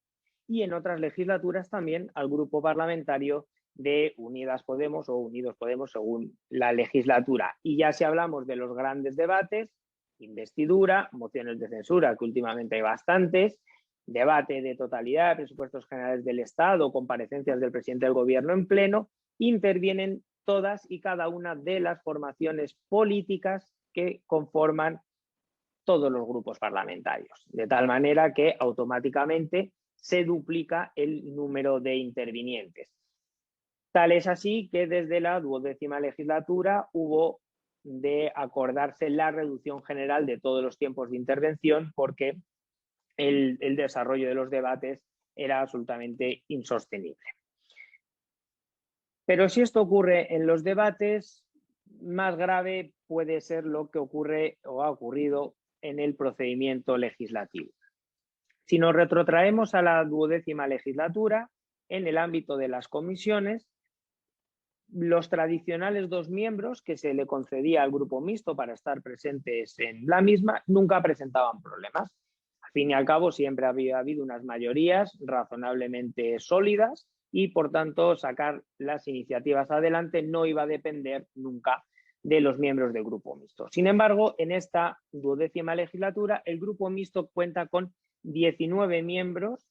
y en otras legislaturas también al grupo parlamentario de Unidas Podemos o Unidos Podemos según la legislatura. Y ya si hablamos de los grandes debates, investidura, mociones de censura, que últimamente hay bastantes, debate de totalidad de presupuestos generales del Estado, comparecencias del presidente del Gobierno en pleno, intervienen todas y cada una de las formaciones políticas que conforman todos los grupos parlamentarios, de tal manera que automáticamente se duplica el número de intervinientes. Tal es así que desde la 12ª legislatura hubo de acordarse la reducción general de todos los tiempos de intervención porque el desarrollo de los debates era absolutamente insostenible. Pero si esto ocurre en los debates, más grave puede ser lo que ocurre o ha ocurrido en el procedimiento legislativo. Si nos retrotraemos a la 12ª legislatura, en el ámbito de las comisiones, los tradicionales 2 miembros que se le concedía al grupo mixto para estar presentes en la misma nunca presentaban problemas. Al fin y al cabo, siempre había habido unas mayorías razonablemente sólidas y, por tanto, sacar las iniciativas adelante no iba a depender nunca de los miembros del grupo mixto. Sin embargo, en esta 12ª legislatura, el grupo mixto cuenta con 19 miembros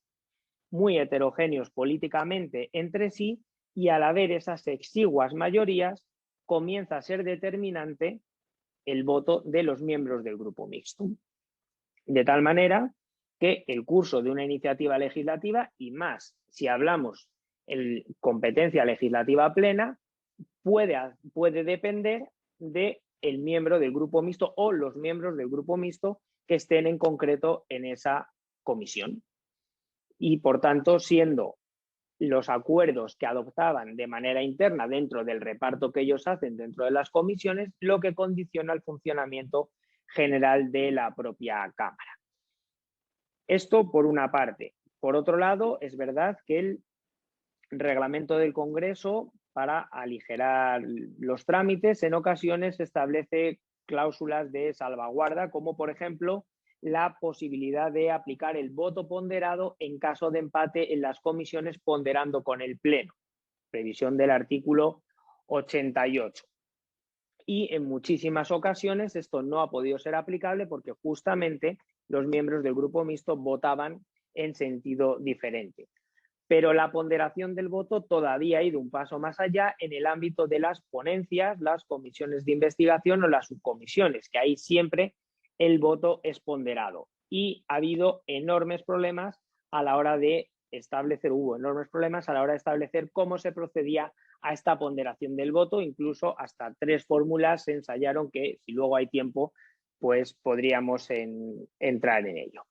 muy heterogéneos políticamente entre sí y al haber esas exiguas mayorías comienza a ser determinante el voto de los miembros del grupo mixto. De tal manera que el curso de una iniciativa legislativa, y más si hablamos en competencia legislativa plena, puede depender del miembro del grupo mixto o los miembros del grupo mixto que estén en concreto en esa comisión. Y por tanto, siendo los acuerdos que adoptaban de manera interna dentro del reparto que ellos hacen dentro de las comisiones, lo que condiciona el funcionamiento general de la propia Cámara. Esto por una parte. Por otro lado, es verdad que el reglamento del Congreso, para aligerar los trámites, en ocasiones establece cláusulas de salvaguarda, como por ejemplo la posibilidad de aplicar el voto ponderado en caso de empate en las comisiones ponderando con el Pleno, previsión del artículo 88. Y en muchísimas ocasiones esto no ha podido ser aplicable porque justamente los miembros del grupo mixto votaban en sentido diferente. Pero la ponderación del voto todavía ha ido un paso más allá en el ámbito de las ponencias, las comisiones de investigación o las subcomisiones, que ahí siempre el voto es ponderado. Y ha habido enormes problemas a la hora de establecer, cómo se procedía a esta ponderación del voto. Incluso hasta 3 fórmulas se ensayaron que, si luego hay tiempo, pues podríamos entrar en ello.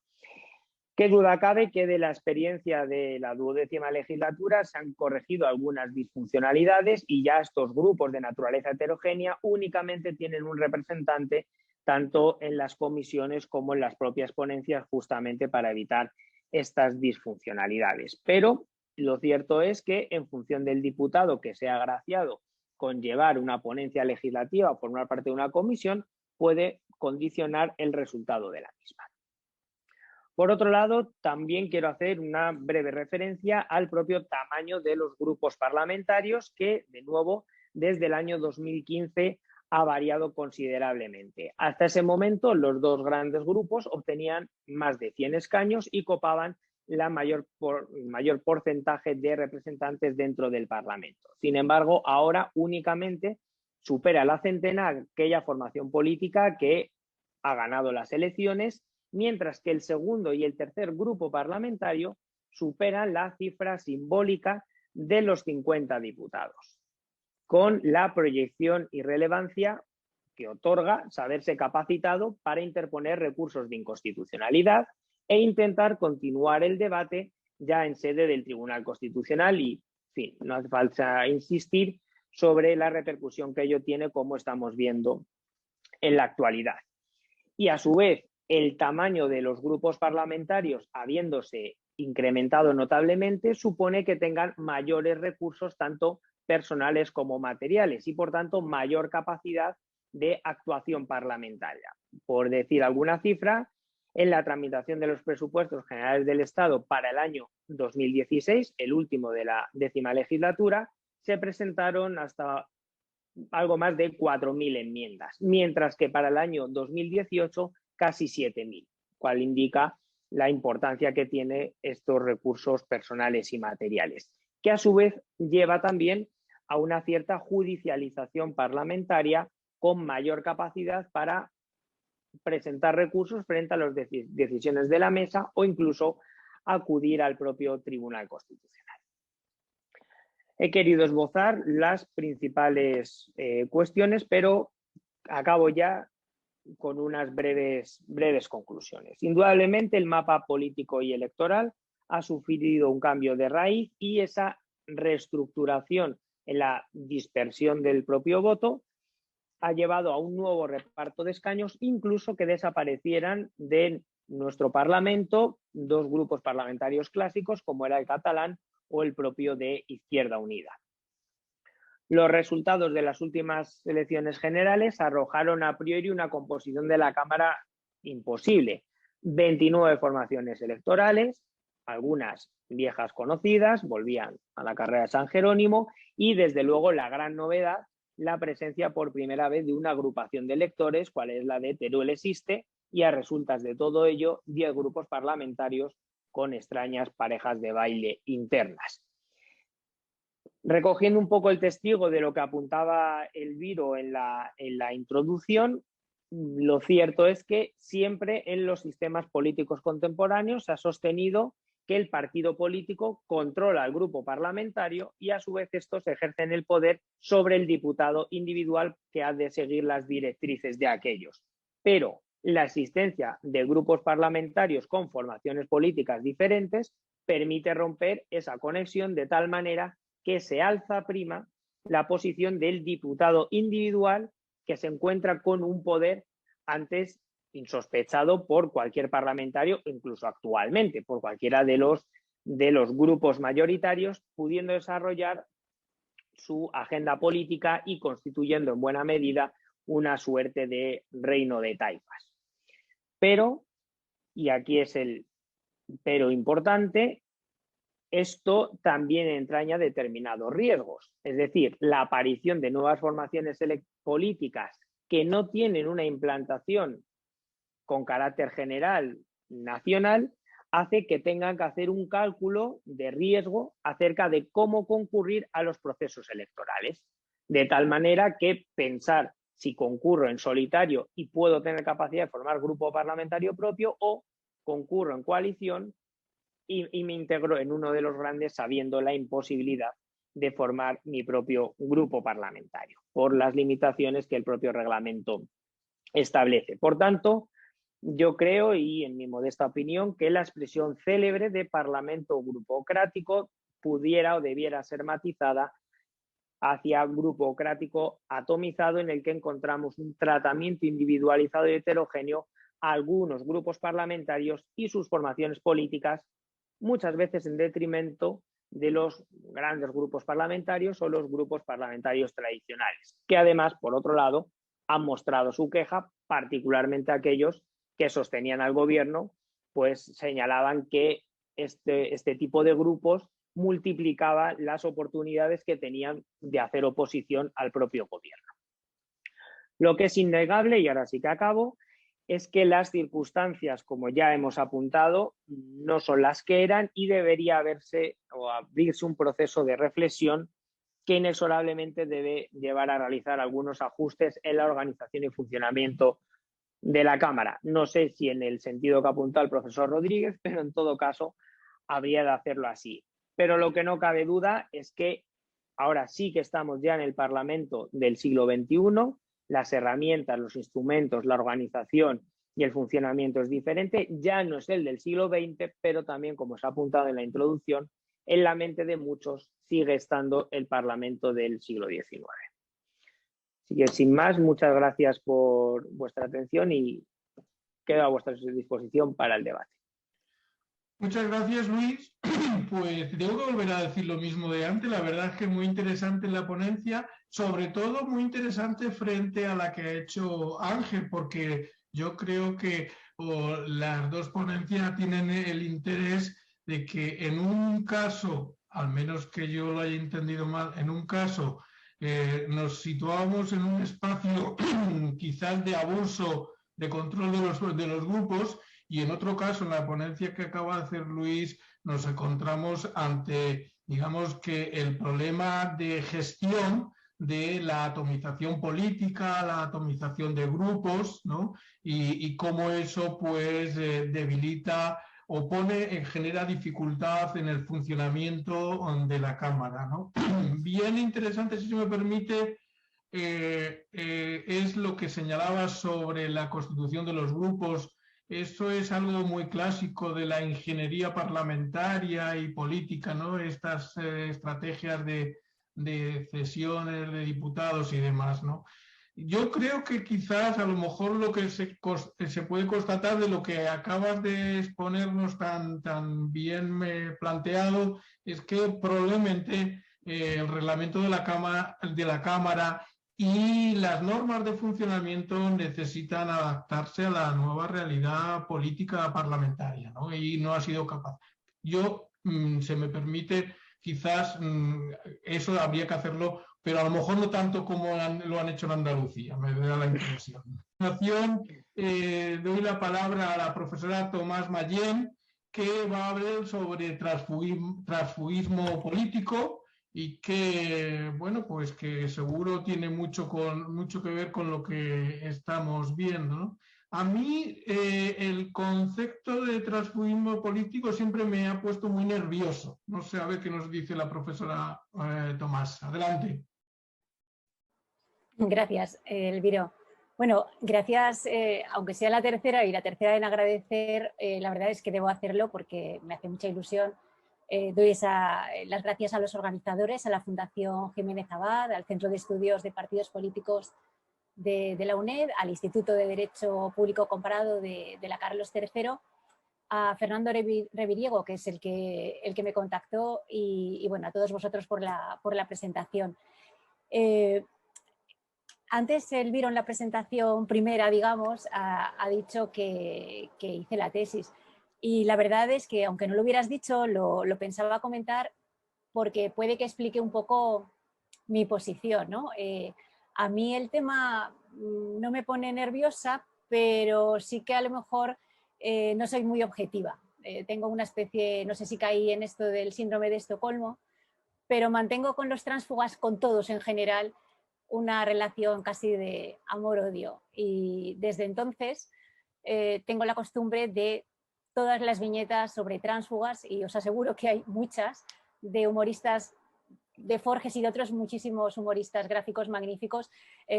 Qué duda cabe que de la experiencia de la 12ª legislatura se han corregido algunas disfuncionalidades y ya estos grupos de naturaleza heterogénea únicamente tienen un representante tanto en las comisiones como en las propias ponencias, justamente para evitar estas disfuncionalidades. Pero lo cierto es que en función del diputado que sea agraciado con llevar una ponencia legislativa o formar parte de una comisión, puede condicionar el resultado de la misma. Por otro lado, también quiero hacer una breve referencia al propio tamaño de los grupos parlamentarios que, de nuevo, desde el año 2015 ha variado considerablemente. Hasta ese momento, los 2 grandes grupos obtenían más de 100 escaños y copaban el mayor porcentaje de representantes dentro del Parlamento. Sin embargo, ahora únicamente supera la centena aquella formación política que ha ganado las elecciones, mientras que el segundo y el tercer grupo parlamentario superan la cifra simbólica de los 50 diputados, con la proyección y relevancia que otorga saberse capacitado para interponer recursos de inconstitucionalidad e intentar continuar el debate ya en sede del Tribunal Constitucional y, en fin, no hace falta insistir sobre la repercusión que ello tiene, como estamos viendo en la actualidad. Y a su vez, el tamaño de los grupos parlamentarios, habiéndose incrementado notablemente, supone que tengan mayores recursos, tanto personales como materiales, y por tanto mayor capacidad de actuación parlamentaria. Por decir alguna cifra, en la tramitación de los presupuestos generales del Estado para el año 2016, el último de la 10ª legislatura, se presentaron hasta algo más de 4.000 enmiendas, mientras que para el año 2018 casi 7.000, cual indica la importancia que tiene estos recursos personales y materiales, que a su vez lleva también a una cierta judicialización parlamentaria con mayor capacidad para presentar recursos frente a las decisiones de la mesa o incluso acudir al propio Tribunal Constitucional. He querido esbozar las principales cuestiones, pero acabo ya con unas breves conclusiones. Indudablemente, el mapa político y electoral ha sufrido un cambio de raíz y esa reestructuración en la dispersión del propio voto ha llevado a un nuevo reparto de escaños, incluso que desaparecieran de nuestro Parlamento 2 grupos parlamentarios clásicos, como era el catalán o el propio de Izquierda Unida. Los resultados de las últimas elecciones generales arrojaron a priori una composición de la Cámara imposible. 29 formaciones electorales, algunas viejas conocidas, volvían a la carrera de San Jerónimo, y desde luego la gran novedad, la presencia por primera vez de una agrupación de electores, cual es la de Teruel existe, y a resultas de todo ello, 10 grupos parlamentarios con extrañas parejas de baile internas. Recogiendo un poco el testigo de lo que apuntaba Elviro en la introducción, lo cierto es que siempre en los sistemas políticos contemporáneos se ha sostenido que el partido político controla al grupo parlamentario y a su vez estos ejercen el poder sobre el diputado individual que ha de seguir las directrices de aquellos. Pero la existencia de grupos parlamentarios con formaciones políticas diferentes permite romper esa conexión de tal manera que se alza prima la posición del diputado individual que se encuentra con un poder antes insospechado por cualquier parlamentario, incluso actualmente, por cualquiera de los grupos mayoritarios, pudiendo desarrollar su agenda política y constituyendo en buena medida una suerte de reino de taifas. Pero, y aquí es el pero importante, esto también entraña determinados riesgos, es decir, la aparición de nuevas formaciones políticas que no tienen una implantación con carácter general nacional, hace que tengan que hacer un cálculo de riesgo acerca de cómo concurrir a los procesos electorales, de tal manera que pensar si concurro en solitario y puedo tener capacidad de formar grupo parlamentario propio, o concurro en coalición y me integro en uno de los grandes sabiendo la imposibilidad de formar mi propio grupo parlamentario por las limitaciones que el propio reglamento establece. Por tanto, yo creo, y en mi modesta opinión, que la expresión célebre de parlamento grupocrático pudiera o debiera ser matizada hacia grupocrático atomizado, en el que encontramos un tratamiento individualizado y heterogéneo a algunos grupos parlamentarios y sus formaciones políticas, muchas veces en detrimento de los grandes grupos parlamentarios o los grupos parlamentarios tradicionales, que además, por otro lado, han mostrado su queja, particularmente aquellos que sostenían al gobierno, pues señalaban que este tipo de grupos multiplicaba las oportunidades que tenían de hacer oposición al propio gobierno. Lo que es innegable, y ahora sí que acabo, es que las circunstancias, como ya hemos apuntado, no son las que eran y debería abrirse un proceso de reflexión que inexorablemente debe llevar a realizar algunos ajustes en la organización y funcionamiento de la Cámara. No sé si en el sentido que apuntó el profesor Rodríguez, pero en todo caso habría de hacerlo así. Pero lo que no cabe duda es que ahora sí que estamos ya en el Parlamento del siglo XXI, las herramientas, los instrumentos, la organización y el funcionamiento es diferente, ya no es el del siglo XX, pero también, como se ha apuntado en la introducción, en la mente de muchos sigue estando el Parlamento del siglo XIX. Así que, sin más, muchas gracias por vuestra atención y quedo a vuestra disposición para el debate. Muchas gracias, Luis. Pues tengo que volver a decir lo mismo de antes. La verdad es que muy interesante la ponencia, sobre todo muy interesante frente a la que ha hecho Ángel, porque yo creo que las dos ponencias tienen el interés de que en un caso, al menos que yo lo haya entendido mal, en un caso nos situábamos en un espacio quizás de abuso de control de los grupos, y en otro caso, en la ponencia que acaba de hacer Luis, nos encontramos ante, digamos que el problema de gestión de la atomización política, la atomización de grupos, ¿no? Y cómo eso pues debilita o genera dificultad en el funcionamiento de la Cámara, ¿no? Bien interesante, si se me permite, es lo que señalaba sobre la constitución de los grupos. Esto es algo muy clásico de la ingeniería parlamentaria y política, ¿no? Estas estrategias de cesiones de diputados y demás, ¿no? Yo creo que quizás a lo mejor lo que se puede constatar de lo que acabas de exponernos tan bien planteado es que probablemente el reglamento de la Cámara y las normas de funcionamiento necesitan adaptarse a la nueva realidad política parlamentaria, ¿no? Y no ha sido capaz. Yo, se me permite, quizás eso habría que hacerlo, pero a lo mejor no tanto como lo han hecho en Andalucía, me da la impresión. A continuación, doy la palabra a la profesora Tomás Mayén, que va a hablar sobre transfugismo político, y que, bueno, pues que seguro tiene mucho que ver con lo que estamos viendo, ¿no? A mí el concepto de transfugismo político siempre me ha puesto muy nervioso. No sé, a ver qué nos dice la profesora Tomás. Adelante. Gracias, Elviro. Bueno, gracias, aunque sea la tercera y la tercera en agradecer, la verdad es que debo hacerlo porque me hace mucha ilusión Doy las gracias a los organizadores, a la Fundación Jiménez Abad, al Centro de Estudios de Partidos Políticos de la UNED, al Instituto de Derecho Público Comparado de la Carlos III, a Fernando Reviriego, que es el que me contactó, y bueno, a todos vosotros por la presentación. Antes Elviro, en la presentación primera, digamos, ha dicho que hice la tesis. Y la verdad es que, aunque no lo hubieras dicho, lo pensaba comentar porque puede que explique un poco mi posición, ¿no? A mí el tema no me pone nerviosa, pero sí que a lo mejor no soy muy objetiva. Tengo una especie, no sé si caí en esto del síndrome de Estocolmo, pero mantengo con los tránsfugas, con todos en general, una relación casi de amor-odio. Y desde entonces tengo la costumbre de todas las viñetas sobre tránsfugas, y os aseguro que hay muchas, de humoristas de Forges y de otros muchísimos humoristas gráficos magníficos,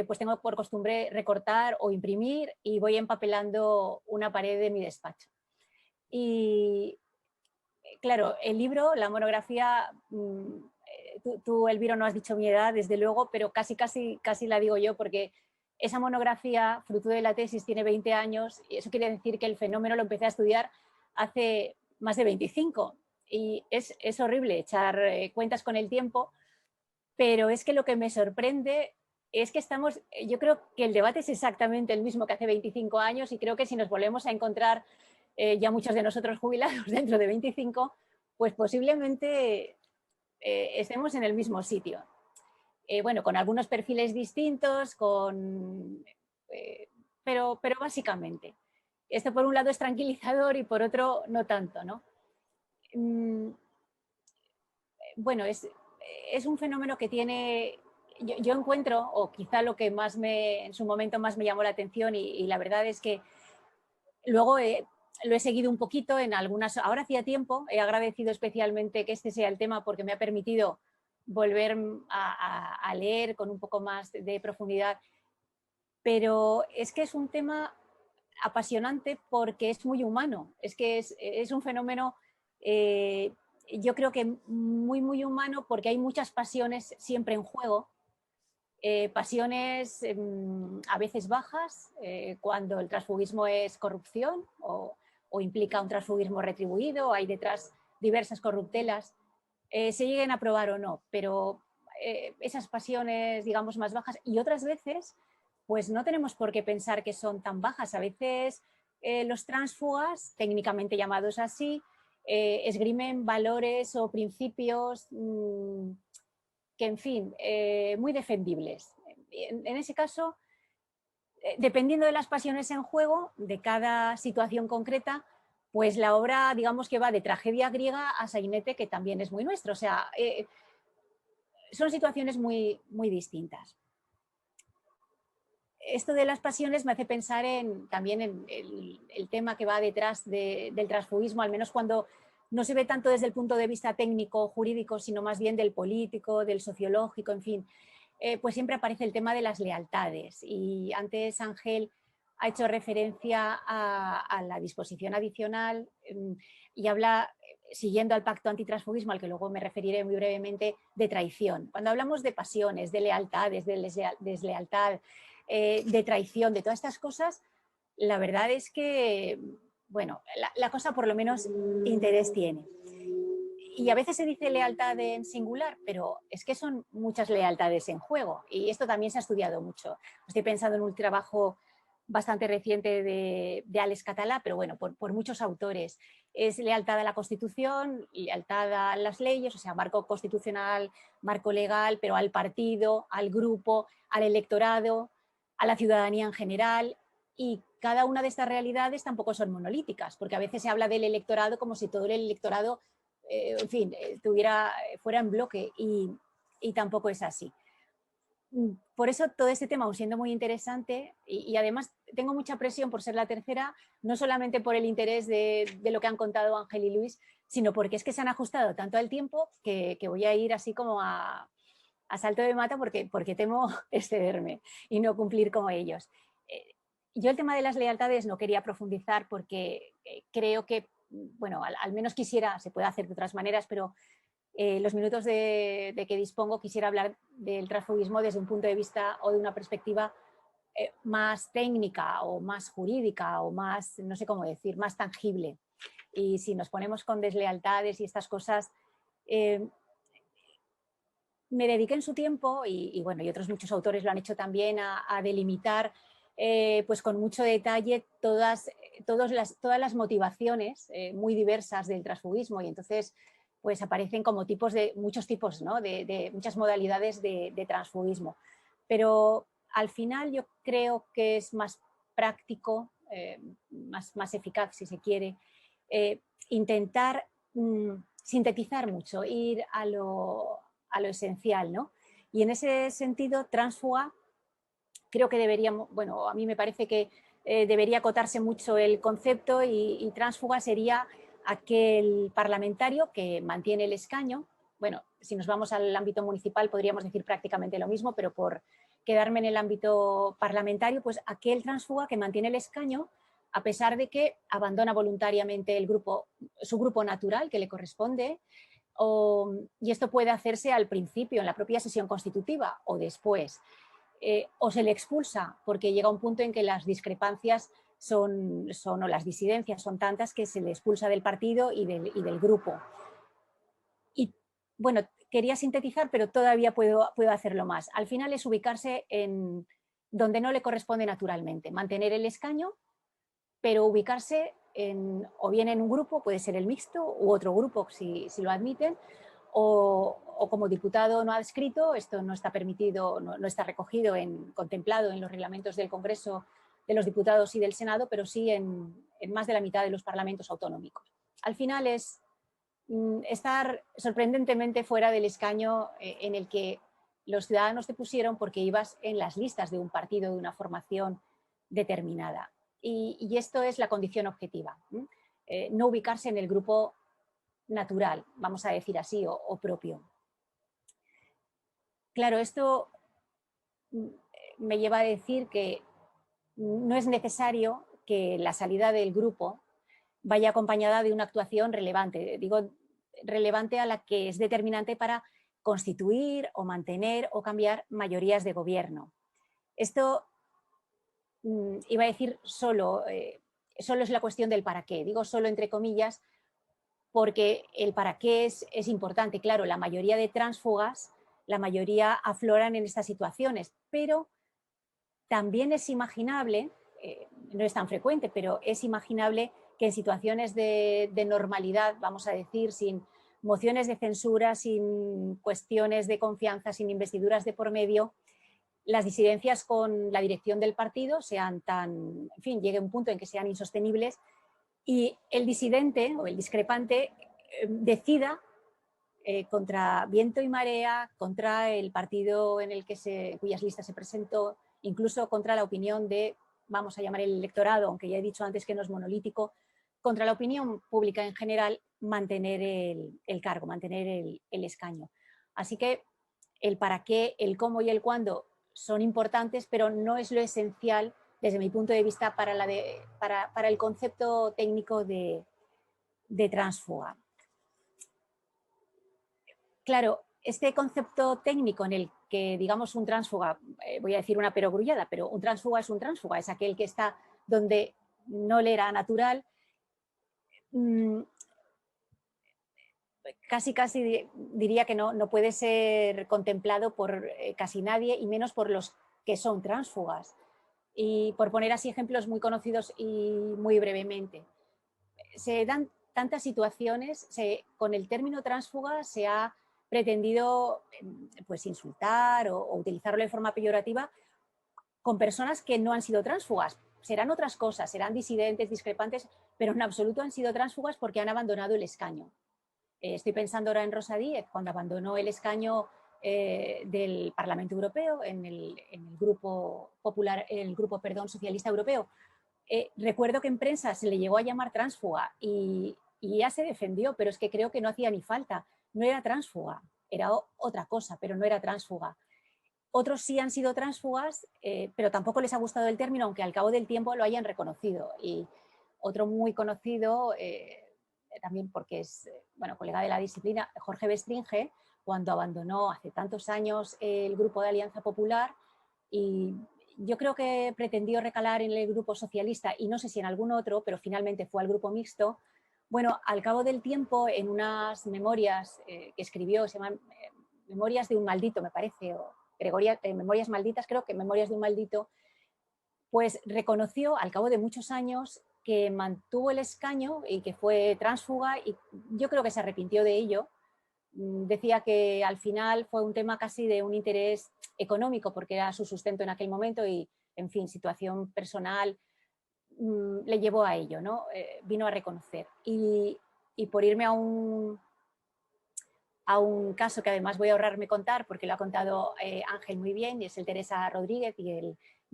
pues tengo por costumbre recortar o imprimir y voy empapelando una pared de mi despacho. Y claro, el libro, la monografía, tú Elviro, no has dicho mi edad, desde luego, pero casi la digo yo, porque esa monografía, fruto de la tesis, tiene 20 años, y eso quiere decir que el fenómeno lo empecé a estudiar hace más de 25. Y es horrible echar cuentas con el tiempo, pero es que lo que me sorprende es que yo creo que el debate es exactamente el mismo que hace 25 años, y creo que si nos volvemos a encontrar ya muchos de nosotros jubilados dentro de 25, pues posiblemente estemos en el mismo sitio. Bueno, con algunos perfiles distintos, pero básicamente. Esto por un lado es tranquilizador y por otro no tanto, ¿no? Bueno, es un fenómeno que tiene... Yo encuentro, o quizá lo que más en su momento más me llamó la atención, y la verdad es que luego lo he seguido un poquito en algunas... Ahora hacía tiempo, he agradecido especialmente que este sea el tema porque me ha permitido volver a leer con un poco más de profundidad, pero es que es un tema apasionante porque es muy humano, es que es un fenómeno, yo creo que muy humano, porque hay muchas pasiones siempre en juego, pasiones a veces bajas, cuando el transfugismo es corrupción o implica un transfugismo retribuido, hay detrás diversas corruptelas, se lleguen a probar o no, pero esas pasiones, digamos, más bajas, y otras veces pues no tenemos por qué pensar que son tan bajas. A veces los tránsfugas, técnicamente llamados así, esgrimen valores o principios que, en fin, muy defendibles. En ese caso, dependiendo de las pasiones en juego, de cada situación concreta, pues la obra, digamos que va de tragedia griega a sainete, que también es muy nuestro. O sea, son situaciones muy distintas. Esto de las pasiones me hace pensar también en el tema que va detrás del transfugismo, al menos cuando no se ve tanto desde el punto de vista técnico, jurídico, sino más bien del político, del sociológico, en fin. Pues siempre aparece el tema de las lealtades. Y antes Ángel ha hecho referencia a la disposición adicional y habla, siguiendo al pacto antitransfugismo, al que luego me referiré muy brevemente, de traición. Cuando hablamos de pasiones, de lealtades, de deslealtad, de traición, de todas estas cosas, la verdad es que, bueno, la cosa por lo menos interés tiene. Y a veces se dice lealtad en singular, pero es que son muchas lealtades en juego, y esto también se ha estudiado mucho. Estoy pensando en un trabajo bastante reciente de Alex Català, pero bueno, por muchos autores. Es lealtad a la Constitución, lealtad a las leyes, o sea, marco constitucional, marco legal, pero al partido, al grupo, al electorado, a la ciudadanía en general, y cada una de estas realidades tampoco son monolíticas, porque a veces se habla del electorado como si todo el electorado, en fin, fuera en bloque, y tampoco es así. Por eso todo este tema, aun siendo muy interesante, y además tengo mucha presión por ser la tercera, no solamente por el interés de lo que han contado Ángel y Luis, sino porque es que se han ajustado tanto al tiempo que voy a ir así como a salto de mata porque temo excederme y no cumplir como ellos. Yo el tema de las lealtades no quería profundizar porque creo que bueno, al menos quisiera, se puede hacer de otras maneras, pero los minutos de que dispongo quisiera hablar del transfugismo desde un punto de vista o de una perspectiva más técnica o más jurídica o más, no sé cómo decir, más tangible. Y si nos ponemos con deslealtades y estas cosas, me dediqué en su tiempo, y bueno, y otros muchos autores lo han hecho también, a delimitar pues con mucho detalle todas las motivaciones muy diversas del transfugismo, y entonces pues aparecen como muchos tipos, ¿no? de muchas modalidades de transfugismo. Pero al final yo creo que es más práctico, más eficaz, si se quiere, intentar sintetizar mucho, ir a lo esencial, ¿no? Y en ese sentido, tránsfuga, creo que deberíamos, bueno, a mí me parece que debería acotarse mucho el concepto, y tránsfuga sería aquel parlamentario que mantiene el escaño. Bueno, si nos vamos al ámbito municipal podríamos decir prácticamente lo mismo, pero por quedarme en el ámbito parlamentario, pues aquel tránsfuga que mantiene el escaño a pesar de que abandona voluntariamente su grupo natural que le corresponde, y esto puede hacerse al principio, en la propia sesión constitutiva, o después. O se le expulsa porque llega un punto en que las discrepancias o las disidencias son tantas que se le expulsa del partido y del grupo. Y bueno, quería sintetizar, pero todavía puedo hacerlo más. Al final es ubicarse en donde no le corresponde naturalmente, mantener el escaño, pero ubicarse o bien en un grupo, puede ser el mixto, u otro grupo si lo admiten, o como diputado no adscrito. Esto no está permitido, no está contemplado en los reglamentos del Congreso, de los Diputados y del Senado, pero sí en más de la mitad de los parlamentos autonómicos. Al final es estar sorprendentemente fuera del escaño en el que los ciudadanos te pusieron porque ibas en las listas de un partido, de una formación determinada. Y esto es la condición objetiva, no ubicarse en el grupo natural, vamos a decir así, o propio. Claro, esto me lleva a decir que no es necesario que la salida del grupo vaya acompañada de una actuación relevante. Digo, relevante a la que es determinante para constituir o mantener o cambiar mayorías de gobierno. Esto iba a decir solo es la cuestión del para qué. Digo solo entre comillas porque el para qué es importante. Claro, la mayoría de tránsfugas, la mayoría afloran en estas situaciones, pero también es imaginable, no es tan frecuente, pero es imaginable que en situaciones de normalidad, vamos a decir, sin mociones de censura, sin cuestiones de confianza, sin investiduras de por medio, las disidencias con la dirección del partido llegue a un punto en que sean insostenibles y el disidente o el discrepante decida contra viento y marea, contra el partido cuyas listas se presentó, incluso contra la opinión vamos a llamar el electorado, aunque ya he dicho antes que no es monolítico, contra la opinión pública en general, mantener el cargo, mantener el escaño. Así que el para qué, el cómo y el cuándo son importantes, pero no es lo esencial desde mi punto de vista para el concepto técnico de tránsfuga. Claro, este concepto técnico en el que, digamos, un tránsfuga, voy a decir una perogrullada, pero un tránsfuga, es aquel que está donde no le era natural, casi diría que no puede ser contemplado por casi nadie, y menos por los que son tránsfugas. Y por poner así ejemplos muy conocidos y muy brevemente, se dan tantas situaciones, con el término tránsfuga se ha pretendido pues insultar o utilizarlo de forma peyorativa con personas que no han sido tránsfugas. Serán otras cosas, serán disidentes, discrepantes, pero en absoluto han sido tránsfugas porque han abandonado el escaño. Estoy pensando ahora en Rosa Díez, cuando abandonó el escaño del Parlamento Europeo en el grupo socialista europeo. Recuerdo que en prensa se le llegó a llamar tránsfuga y ya se defendió, pero es que creo que no hacía ni falta. No era tránsfuga, era otra cosa, pero no era tránsfuga. Otros sí han sido tránsfugas, pero tampoco les ha gustado el término, aunque al cabo del tiempo lo hayan reconocido. Y otro muy conocido, también porque es colega de la disciplina, Jorge Bestringe, cuando abandonó hace tantos años el grupo de Alianza Popular, y yo creo que pretendió recalar en el grupo socialista y no sé si en algún otro, pero finalmente fue al grupo mixto. Bueno, al cabo del tiempo, en unas memorias que escribió, se llaman Memorias de un maldito, me parece, o Memorias malditas, creo que Memorias de un maldito, pues reconoció al cabo de muchos años que mantuvo el escaño y que fue tránsfuga, y yo creo que se arrepintió de ello. Decía que al final fue un tema casi de un interés económico, porque era su sustento en aquel momento y, en fin, situación personal le llevó a ello, ¿no? Vino a reconocer. Y por irme a un caso que además voy a ahorrarme contar, porque lo ha contado Ángel muy bien, y es el Teresa Rodríguez y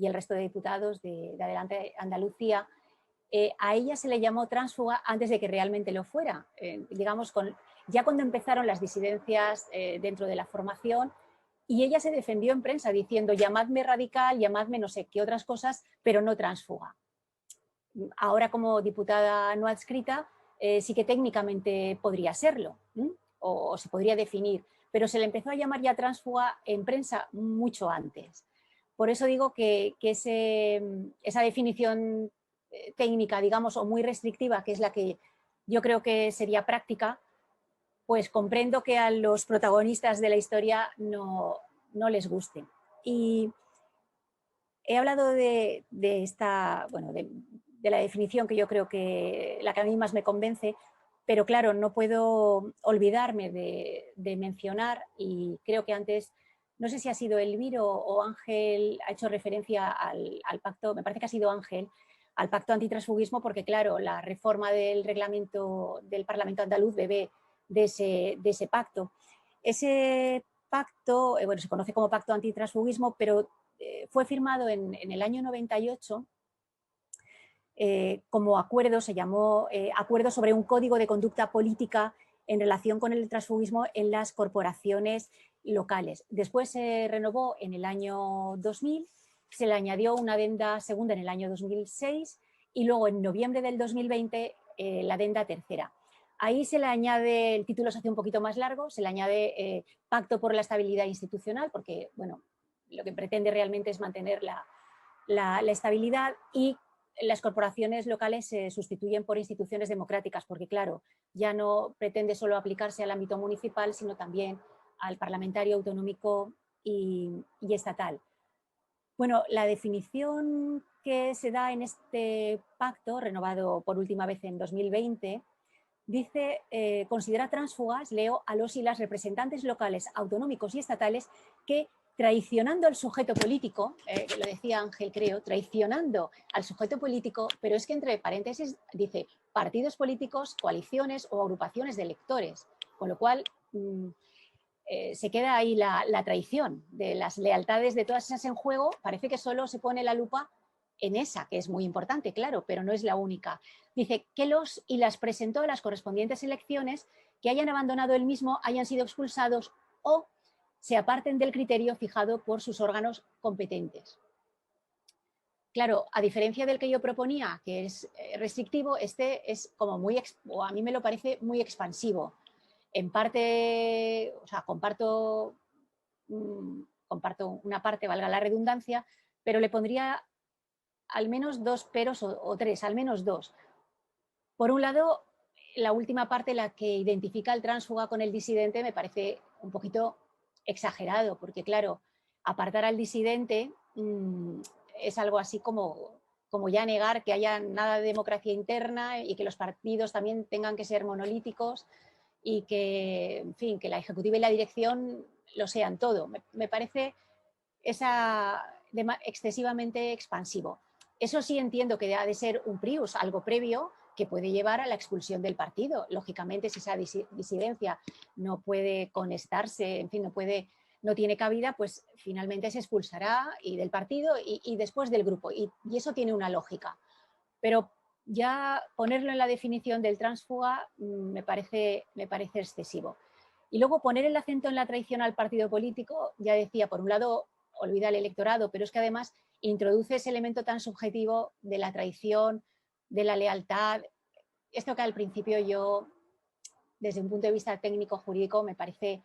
el resto de diputados de Adelante Andalucía. A ella se le llamó tránsfuga antes de que realmente lo fuera. Digamos, ya cuando empezaron las disidencias dentro de la formación, y ella se defendió en prensa diciendo: llamadme radical, llamadme no sé qué otras cosas, pero no tránsfuga. Ahora, como diputada no adscrita, sí que técnicamente podría serlo, o se podría definir, pero se le empezó a llamar ya tránsfuga en prensa mucho antes. Por eso digo que esa definición técnica, digamos, o muy restrictiva, que es la que yo creo que sería práctica, pues comprendo que a los protagonistas de la historia no les guste. Y he hablado de esta, de la definición que yo creo que la que a mí más me convence, pero claro, no puedo olvidarme de mencionar, y creo que antes, no sé si ha sido Elviro o Ángel, ha hecho referencia al pacto, me parece que ha sido Ángel, al pacto antitransfugismo, porque claro, la reforma del reglamento del Parlamento andaluz bebe de ese pacto. Ese pacto, se conoce como pacto antitransfugismo, pero fue firmado en el año 98 como acuerdo, se llamó Acuerdo sobre un Código de Conducta Política en relación con el transfugismo en las corporaciones locales. Después se renovó en el año 2000, se le añadió una adenda segunda en el año 2006 y luego en noviembre del 2020 la adenda tercera. Ahí se le añade, el título se hace un poquito más largo, se le añade Pacto por la Estabilidad Institucional, porque lo que pretende realmente es mantener la estabilidad, y las corporaciones locales se sustituyen por instituciones democráticas, porque claro, ya no pretende solo aplicarse al ámbito municipal, sino también al parlamentario, autonómico y estatal. Bueno, la definición que se da en este pacto, renovado por última vez en 2020, dice, considera tránsfugas, leo, a los y las representantes locales, autonómicos y estatales que, traicionando al sujeto político, lo decía Ángel, creo, traicionando al sujeto político, pero es que entre paréntesis dice partidos políticos, coaliciones o agrupaciones de electores, con lo cual se queda ahí la traición de las lealtades de todas esas en juego. Parece que solo se pone la lupa en esa, que es muy importante, claro, pero no es la única. Dice que los y las presentó a las correspondientes elecciones, que hayan abandonado el mismo, hayan sido expulsados o se aparten del criterio fijado por sus órganos competentes. Claro, a diferencia del que yo proponía, que es restrictivo, este es como o a mí me lo parece muy expansivo. En parte, o sea, comparto una parte, valga la redundancia, pero le pondría al menos dos peros o tres, al menos dos. Por un lado, la última parte, la que identifica al tránsfuga con el disidente, me parece un poquito exagerado, porque claro, apartar al disidente es algo así como ya negar que haya nada de democracia interna y que los partidos también tengan que ser monolíticos y que, en fin, que la ejecutiva y la dirección lo sean todo. Me parece excesivamente expansivo. Eso sí entiendo que ha de ser un prius, algo previo que puede llevar a la expulsión del partido. Lógicamente, si esa disidencia no puede conectarse, en fin, no tiene cabida, pues finalmente se expulsará y del partido y después del grupo. Y eso tiene una lógica. Pero ya ponerlo en la definición del tránsfuga me parece excesivo. Y luego poner el acento en la traición al partido político, ya decía, por un lado, olvida el electorado, pero es que además introduce ese elemento tan subjetivo de la traición, de la lealtad. esto que al principio yo, desde un punto de vista técnico-jurídico, me parece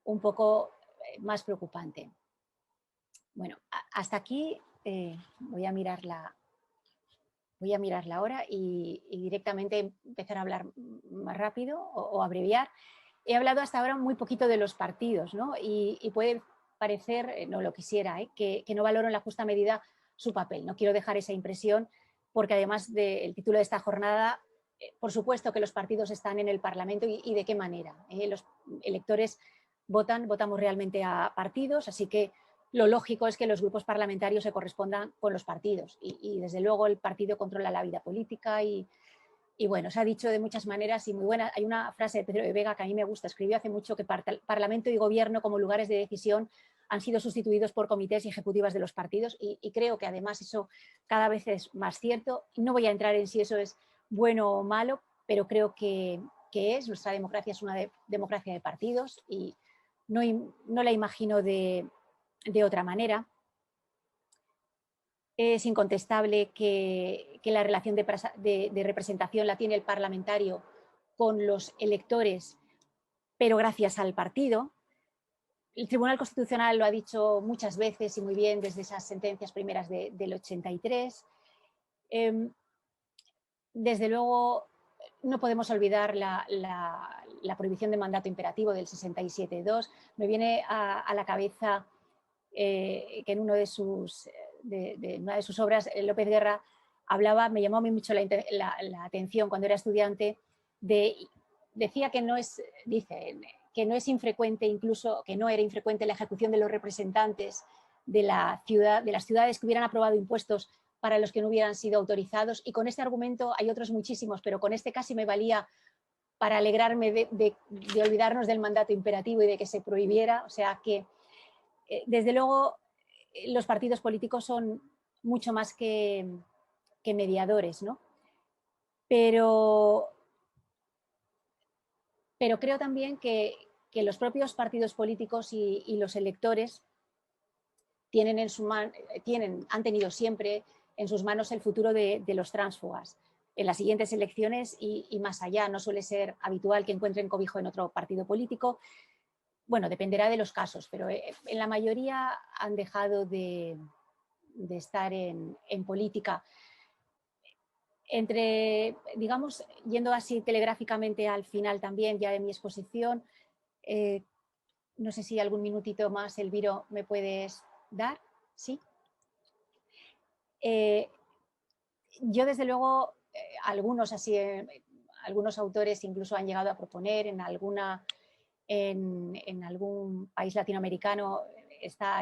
un poco más preocupante. Bueno, hasta aquí voy a mirar la hora y directamente empezar a hablar más rápido o abreviar. He hablado hasta ahora muy poquito de los partidos, ¿no? Y puede parecer, no lo quisiera, que no valoro en la justa medida su papel. No quiero dejar esa impresión porque además del título de esta jornada, por supuesto que los partidos están en el Parlamento y de qué manera. Los electores votamos realmente a partidos, así que lo lógico es que los grupos parlamentarios se correspondan con los partidos y desde luego el partido controla la vida política y bueno, se ha dicho de muchas maneras y muy buena. Hay una frase de Pedro de Vega que a mí me gusta, escribió hace mucho que Parlamento y Gobierno como lugares de decisión han sido sustituidos por comités y ejecutivas de los partidos y creo que además eso cada vez es más cierto. No voy a entrar en si eso es bueno o malo, pero creo que es. Nuestra democracia es una democracia de partidos y no la imagino de otra manera. Es incontestable que la relación de representación la tiene el parlamentario con los electores, pero gracias al partido. El Tribunal Constitucional lo ha dicho muchas veces y muy bien desde esas sentencias primeras del 83. Desde luego, no podemos olvidar la prohibición de mandato imperativo del 67.2. Me viene a la cabeza que en una de sus obras, López Guerra hablaba, me llamó a mí mucho la atención cuando era estudiante, decía que no es infrecuente, incluso que no era infrecuente la ejecución de los representantes de las ciudades que hubieran aprobado impuestos para los que no hubieran sido autorizados, y con este argumento hay otros muchísimos, pero con este casi me valía para alegrarme de olvidarnos del mandato imperativo y de que se prohibiera. O sea que desde luego los partidos políticos son mucho más que mediadores, ¿no? Pero creo también que los propios partidos políticos y los electores han tenido siempre en sus manos el futuro de los tránsfugas. En las siguientes elecciones y más allá, no suele ser habitual que encuentren cobijo en otro partido político. Bueno, dependerá de los casos, pero en la mayoría han dejado de estar en política. Digamos, yendo así telegráficamente al final también ya de mi exposición, no sé si algún minutito más, Elviro, me puedes dar, ¿sí? Yo desde luego, algunos autores incluso han llegado a proponer en algún país latinoamericano está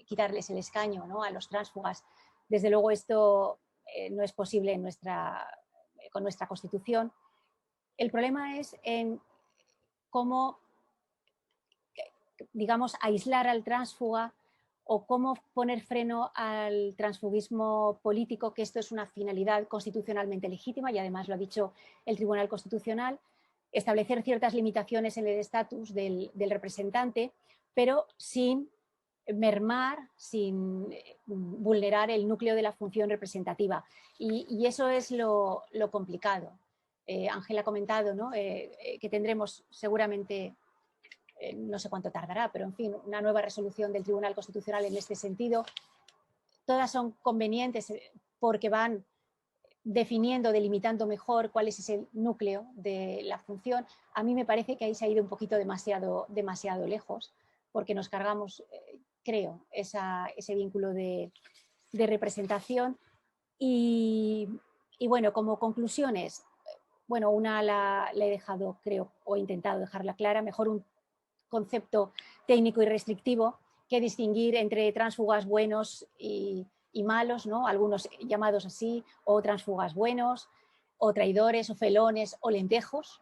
quitarles el escaño, ¿no?, a los tránsfugas. Desde luego esto no es posible con nuestra Constitución. El problema es en cómo, digamos, aislar al tránsfuga o cómo poner freno al transfugismo político, que esto es una finalidad constitucionalmente legítima y además lo ha dicho el Tribunal Constitucional, establecer ciertas limitaciones en el estatus del representante, pero sin mermar, sin vulnerar el núcleo de la función representativa. Y eso es lo complicado. Ángel ha comentado, ¿no?, que tendremos seguramente, no sé cuánto tardará, pero en fin, una nueva resolución del Tribunal Constitucional en este sentido. Todas son convenientes porque van definiendo, delimitando mejor cuál es ese núcleo de la función. A mí me parece que ahí se ha ido un poquito demasiado lejos, porque nos cargamos, creo, ese vínculo de representación. Y bueno, como conclusiones, bueno, una la he dejado, creo, o he intentado dejarla clara, mejor un concepto técnico y restrictivo que distinguir entre tránsfugas buenos y malos, ¿no?, algunos llamados así, o tránsfugas buenos, o traidores, o felones, o lentejos.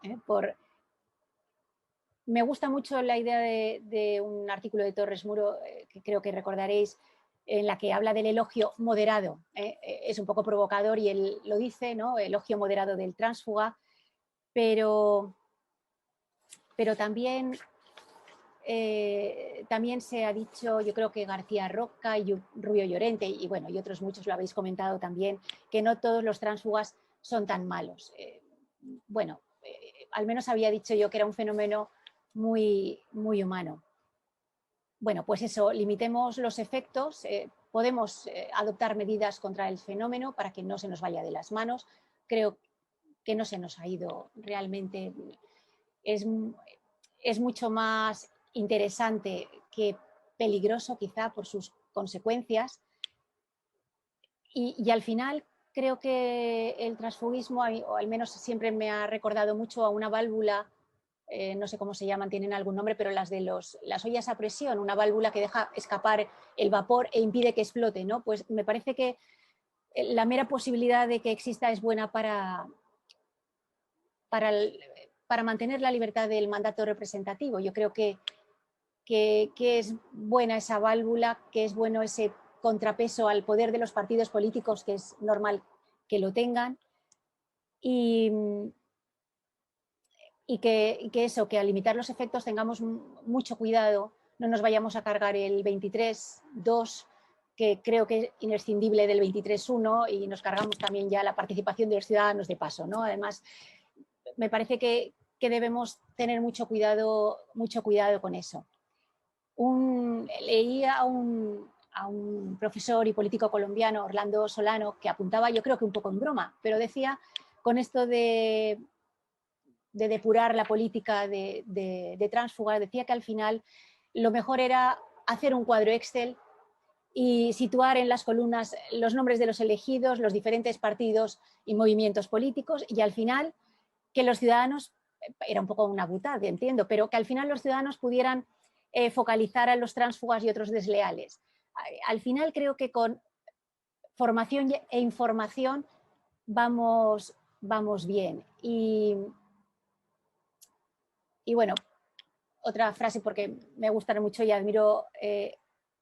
Me gusta mucho la idea de un artículo de Torres Muro, que creo que recordaréis, en la que habla del elogio moderado. Es un poco provocador y él lo dice, ¿no?, elogio moderado del tránsfuga, pero también se ha dicho, yo creo que García Roca y Rubio Llorente, y bueno, y otros muchos lo habéis comentado también, que no todos los tránsfugas son tan malos. Bueno, al menos había dicho yo que era un fenómeno muy, muy humano. Bueno, pues eso, limitemos los efectos, podemos adoptar medidas contra el fenómeno para que no se nos vaya de las manos. Creo que no se nos ha ido realmente. Es mucho más interesante que peligroso quizá por sus consecuencias. Y al final creo que el transfugismo, o al menos siempre me ha recordado mucho a una válvula, no sé cómo se llaman, tienen algún nombre, pero las de las ollas a presión, una válvula que deja escapar el vapor e impide que explote, ¿no? Pues me parece que la mera posibilidad de que exista es buena para mantener la libertad del mandato representativo. Yo creo que es buena esa válvula, que es bueno ese contrapeso al poder de los partidos políticos, que es normal que lo tengan, y que eso, que al limitar los efectos tengamos mucho cuidado, no nos vayamos a cargar el 23.2, que creo que es inescindible del 23.1, y nos cargamos también ya la participación de los ciudadanos de paso, ¿no? Además, me parece que debemos tener mucho cuidado con eso. Leí a un profesor y político colombiano, Orlando Solano, que apuntaba, yo creo que un poco en broma, pero decía, con esto de depurar la política de tránsfugas, decía que al final lo mejor era hacer un cuadro Excel y situar en las columnas los nombres de los elegidos, los diferentes partidos y movimientos políticos, y al final que los ciudadanos, era un poco una butada, entiendo, pero que al final los ciudadanos pudieran focalizar a los tránsfugas y otros desleales. Al final creo que con formación e información vamos bien. Y bueno, otra frase, porque me gustan mucho y admiro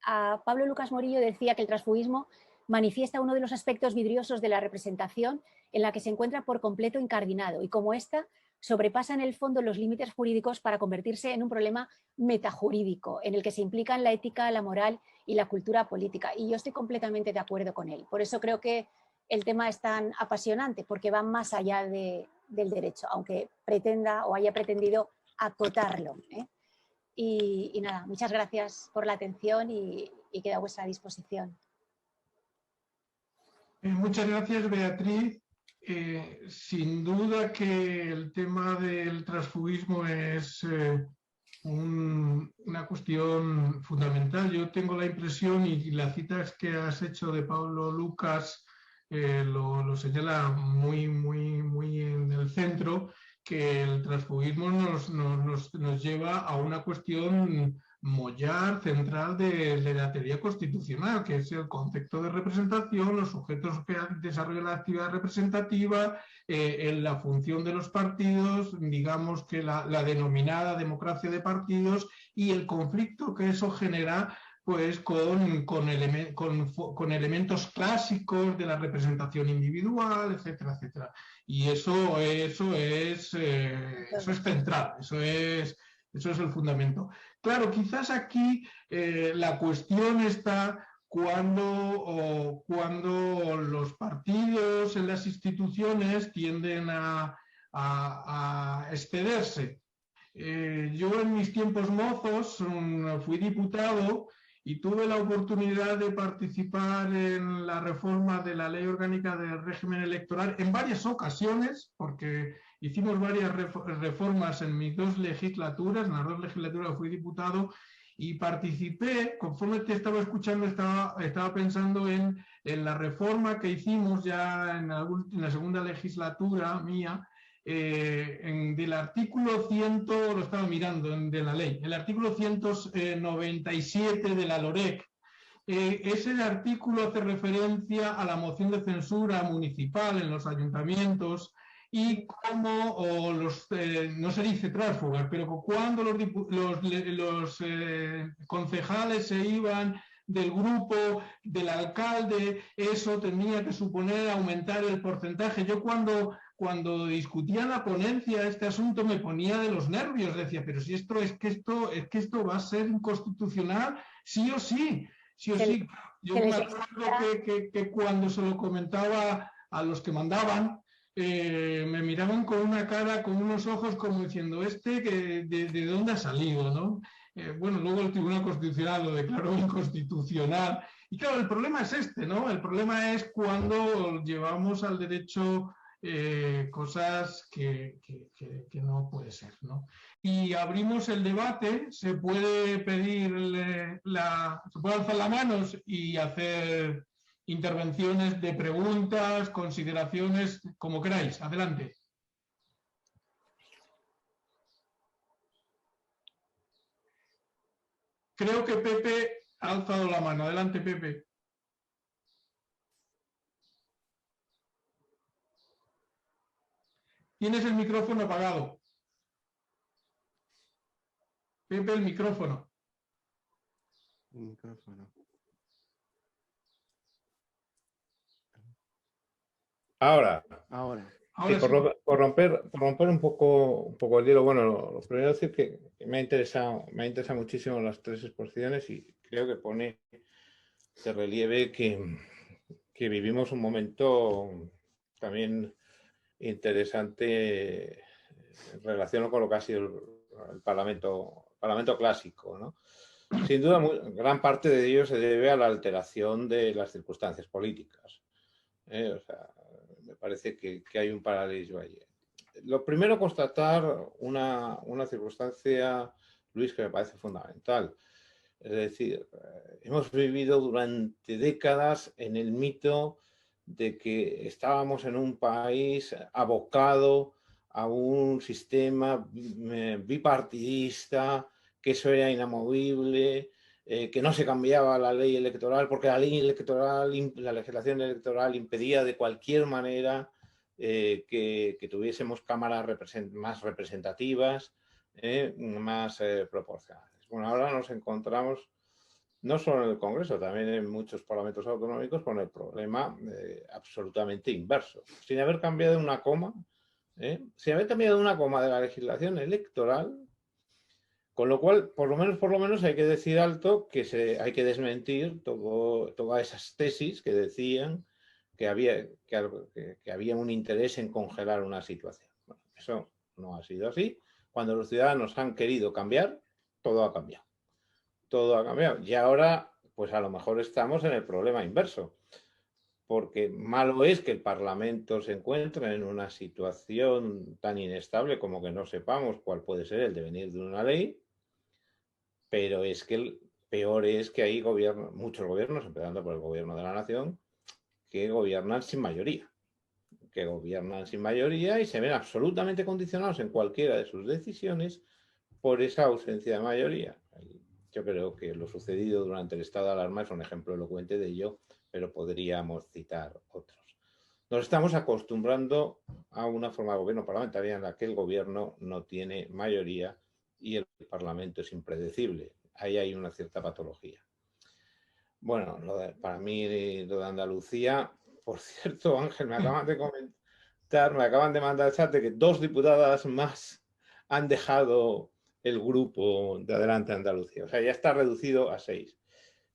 a Pablo Lucas Morillo, decía que el transfugismo manifiesta uno de los aspectos vidriosos de la representación en la que se encuentra por completo incardinado, y como esta sobrepasa en el fondo los límites jurídicos para convertirse en un problema metajurídico en el que se implican la ética, la moral y la cultura política. Y yo estoy completamente de acuerdo con él. Por eso creo que el tema es tan apasionante, porque va más allá del derecho, aunque pretenda o haya pretendido acotarlo, ¿eh? Y nada, muchas gracias por la atención y quedo a vuestra disposición. Muchas gracias, Beatriz. Sin duda que el tema del transfugismo es una cuestión fundamental. Yo tengo la impresión, y las citas que has hecho de Pablo Lucas lo señala muy en el centro, que el transfugismo nos lleva a una cuestión mollar central de la teoría constitucional, que es el concepto de representación, los sujetos que desarrollan la actividad representativa, en la función de los partidos, digamos que la denominada democracia de partidos, y el conflicto que eso genera pues con elementos clásicos de la representación individual, etcétera, etcétera. Y eso es central, eso es el fundamento. Claro, quizás aquí la cuestión está cuando los partidos en las instituciones tienden a excederse. Yo en mis tiempos mozos fui diputado y tuve la oportunidad de participar en la reforma de la Ley Orgánica del Régimen Electoral en varias ocasiones, porque hicimos varias reformas en mis dos legislaturas. En las dos legislaturas fui diputado y participé. Conforme te estaba escuchando, estaba pensando en la reforma que hicimos ya en la segunda legislatura mía, del artículo 100, lo estaba mirando, de la ley, el artículo 197 de la LOREC. Ese artículo hace referencia a la moción de censura municipal en los ayuntamientos, y cómo no se dice tránsfugas, pero cuando los concejales se iban del grupo del alcalde, eso tenía que suponer aumentar el porcentaje. Yo cuando discutía en la ponencia este asunto me ponía de los nervios, decía, pero si esto va a ser inconstitucional, sí o sí. Yo me acuerdo que cuando se lo comentaba a los que mandaban, me miraban con una cara, con unos ojos como diciendo, ¿de dónde ha salido? ¿No? Bueno, luego el Tribunal Constitucional lo declaró inconstitucional. Y claro, el problema es ¿no? El problema es cuando llevamos al derecho cosas que no puede ser, ¿no? Y abrimos el debate, se puede pedir se puede alzar las manos y hacer intervenciones de preguntas, consideraciones, como queráis. Adelante. Creo que Pepe ha alzado la mano. Adelante, Pepe. Tienes el micrófono apagado. Pepe, el micrófono. El micrófono. Ahora. Sí, Sí. por romper un poco el hielo, bueno, lo primero es decir que me ha interesado muchísimo las tres exposiciones y creo que pone de relieve que vivimos un momento también interesante en relación con lo que ha sido el Parlamento clásico, ¿no? Sin duda, gran parte de ello se debe a la alteración de las circunstancias políticas. O sea, me parece que hay un paralelismo allí. Lo primero, constatar una circunstancia, Luis, que me parece fundamental. Es decir, hemos vivido durante décadas en el mito de que estábamos en un país abocado a un sistema bipartidista, que eso era inamovible, que no se cambiaba la ley electoral, porque la legislación electoral impedía de cualquier manera que tuviésemos cámaras más representativas, más proporcionales. Bueno, ahora nos encontramos no solo en el Congreso, también en muchos parlamentos autonómicos con el problema absolutamente inverso. Sin haber cambiado una coma, sin haber cambiado una coma de la legislación electoral, con lo cual, por lo menos hay que decir alto que hay que desmentir todas esas tesis que decían que había un interés en congelar una situación. Bueno, eso no ha sido así. Cuando los ciudadanos han querido cambiar, todo ha cambiado. Todo ha cambiado. Y ahora, pues a lo mejor estamos en el problema inverso. Porque malo es que el Parlamento se encuentre en una situación tan inestable como que no sepamos cuál puede ser el devenir de una ley, pero es que el peor es que hay muchos gobiernos, empezando por el gobierno de la nación, que gobiernan sin mayoría. Y se ven absolutamente condicionados en cualquiera de sus decisiones por esa ausencia de mayoría. Yo creo que lo sucedido durante el estado de alarma es un ejemplo elocuente de ello, pero podríamos citar otros. Nos estamos acostumbrando a una forma de gobierno parlamentaria en la que el gobierno no tiene mayoría y el Parlamento es impredecible. Ahí hay una cierta patología. Bueno, para mí lo de Andalucía, por cierto, Ángel, me acaban de mandar el chat de que 2 diputadas más han dejado el grupo de Adelante Andalucía. O sea, ya está reducido a 6.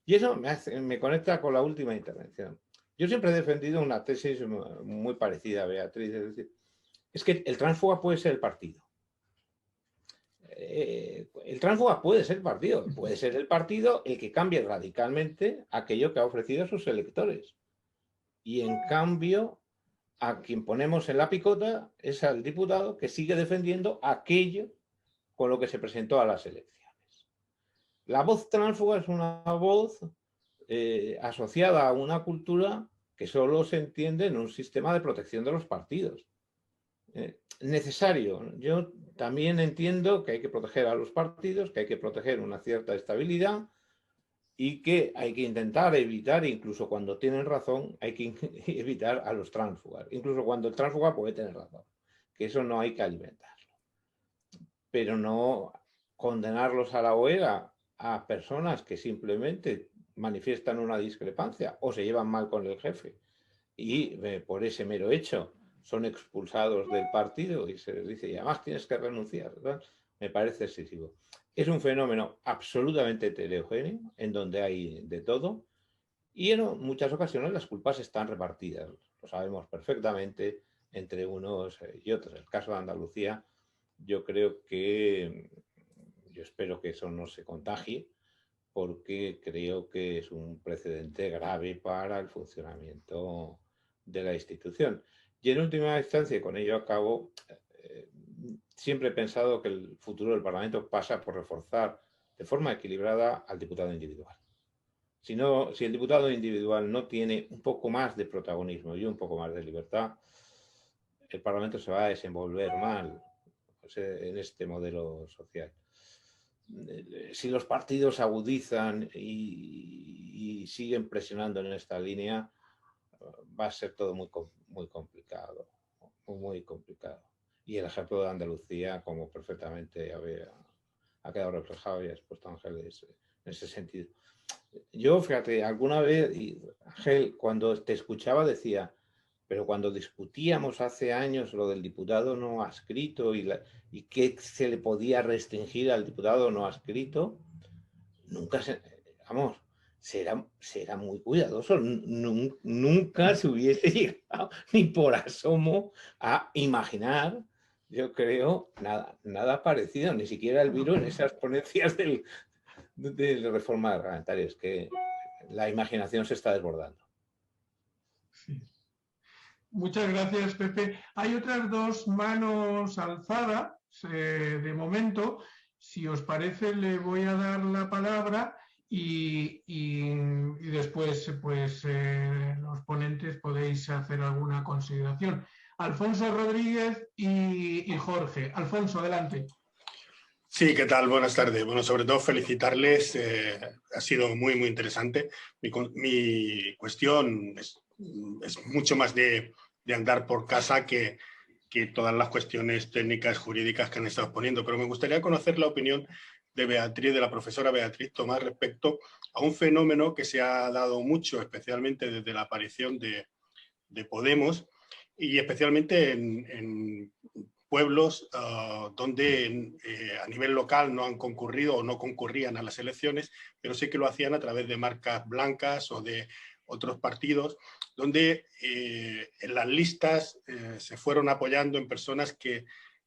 Y eso me conecta con la última intervención. Yo siempre he defendido una tesis muy parecida a Beatriz, es decir, es que el tránsfuga puede ser el partido. El tránsfuga puede ser el partido el que cambie radicalmente aquello que ha ofrecido a sus electores. Y en cambio, a quien ponemos en la picota es al diputado que sigue defendiendo aquello con lo que se presentó a las elecciones. La voz tránsfuga es una voz asociada a una cultura que solo se entiende en un sistema de protección de los partidos. Necesario. Yo también entiendo que hay que proteger a los partidos, que hay que proteger una cierta estabilidad y que hay que intentar evitar, incluso cuando tienen razón, hay que evitar a los tránsfugas, incluso cuando el tránsfuga puede tener razón, que eso no hay que alimentarlo. Pero no condenarlos a la hoguera a personas que simplemente manifiestan una discrepancia o se llevan mal con el jefe y por ese mero hecho son expulsados del partido y se les dice, y además tienes que renunciar, ¿verdad? Me parece excesivo. Es un fenómeno absolutamente heterogéneo, en donde hay de todo, y en muchas ocasiones las culpas están repartidas. Lo sabemos perfectamente entre unos y otros. El caso de Andalucía, yo creo que, yo espero que eso no se contagie, porque creo que es un precedente grave para el funcionamiento de la institución. Y en última instancia, y con ello acabo, siempre he pensado que el futuro del Parlamento pasa por reforzar de forma equilibrada al diputado individual. Si el diputado individual no tiene un poco más de protagonismo y un poco más de libertad, el Parlamento se va a desenvolver mal, pues, en este modelo social. Si los partidos agudizan y siguen presionando en esta línea, va a ser todo muy complicado, muy complicado. Y el ejemplo de Andalucía, como perfectamente ha quedado reflejado y ha expuesto Ángeles en ese sentido. Yo, fíjate, alguna vez, Ángel, cuando te escuchaba decía, pero cuando discutíamos hace años lo del diputado no adscrito y qué se le podía restringir al diputado no adscrito, nunca vamos, será muy cuidadoso. Nunca se hubiese llegado ni por asomo a imaginar, yo creo, nada parecido, ni siquiera el virus en esas ponencias de reforma reglamentaria. Es que la imaginación se está desbordando. Sí. Muchas gracias, Pepe. Hay otras dos manos alzadas de momento. Si os parece, le voy a dar la palabra y después pues, los ponentes podéis hacer alguna consideración. Alfonso Rodríguez y Jorge. Alfonso, adelante. Sí, ¿qué tal? Buenas tardes. Bueno, sobre todo felicitarles. Ha sido muy interesante. Mi cuestión es mucho más de andar por casa que todas las cuestiones técnicas, jurídicas que han estado exponiendo. Pero me gustaría conocer la opinión de la profesora Beatriz Tomás, respecto a un fenómeno que se ha dado mucho, especialmente desde la aparición de Podemos, y especialmente en pueblos donde a nivel local no han concurrido o no concurrían a las elecciones, pero sí que lo hacían a través de marcas blancas o de otros partidos, donde en las listas se fueron apoyando en personas que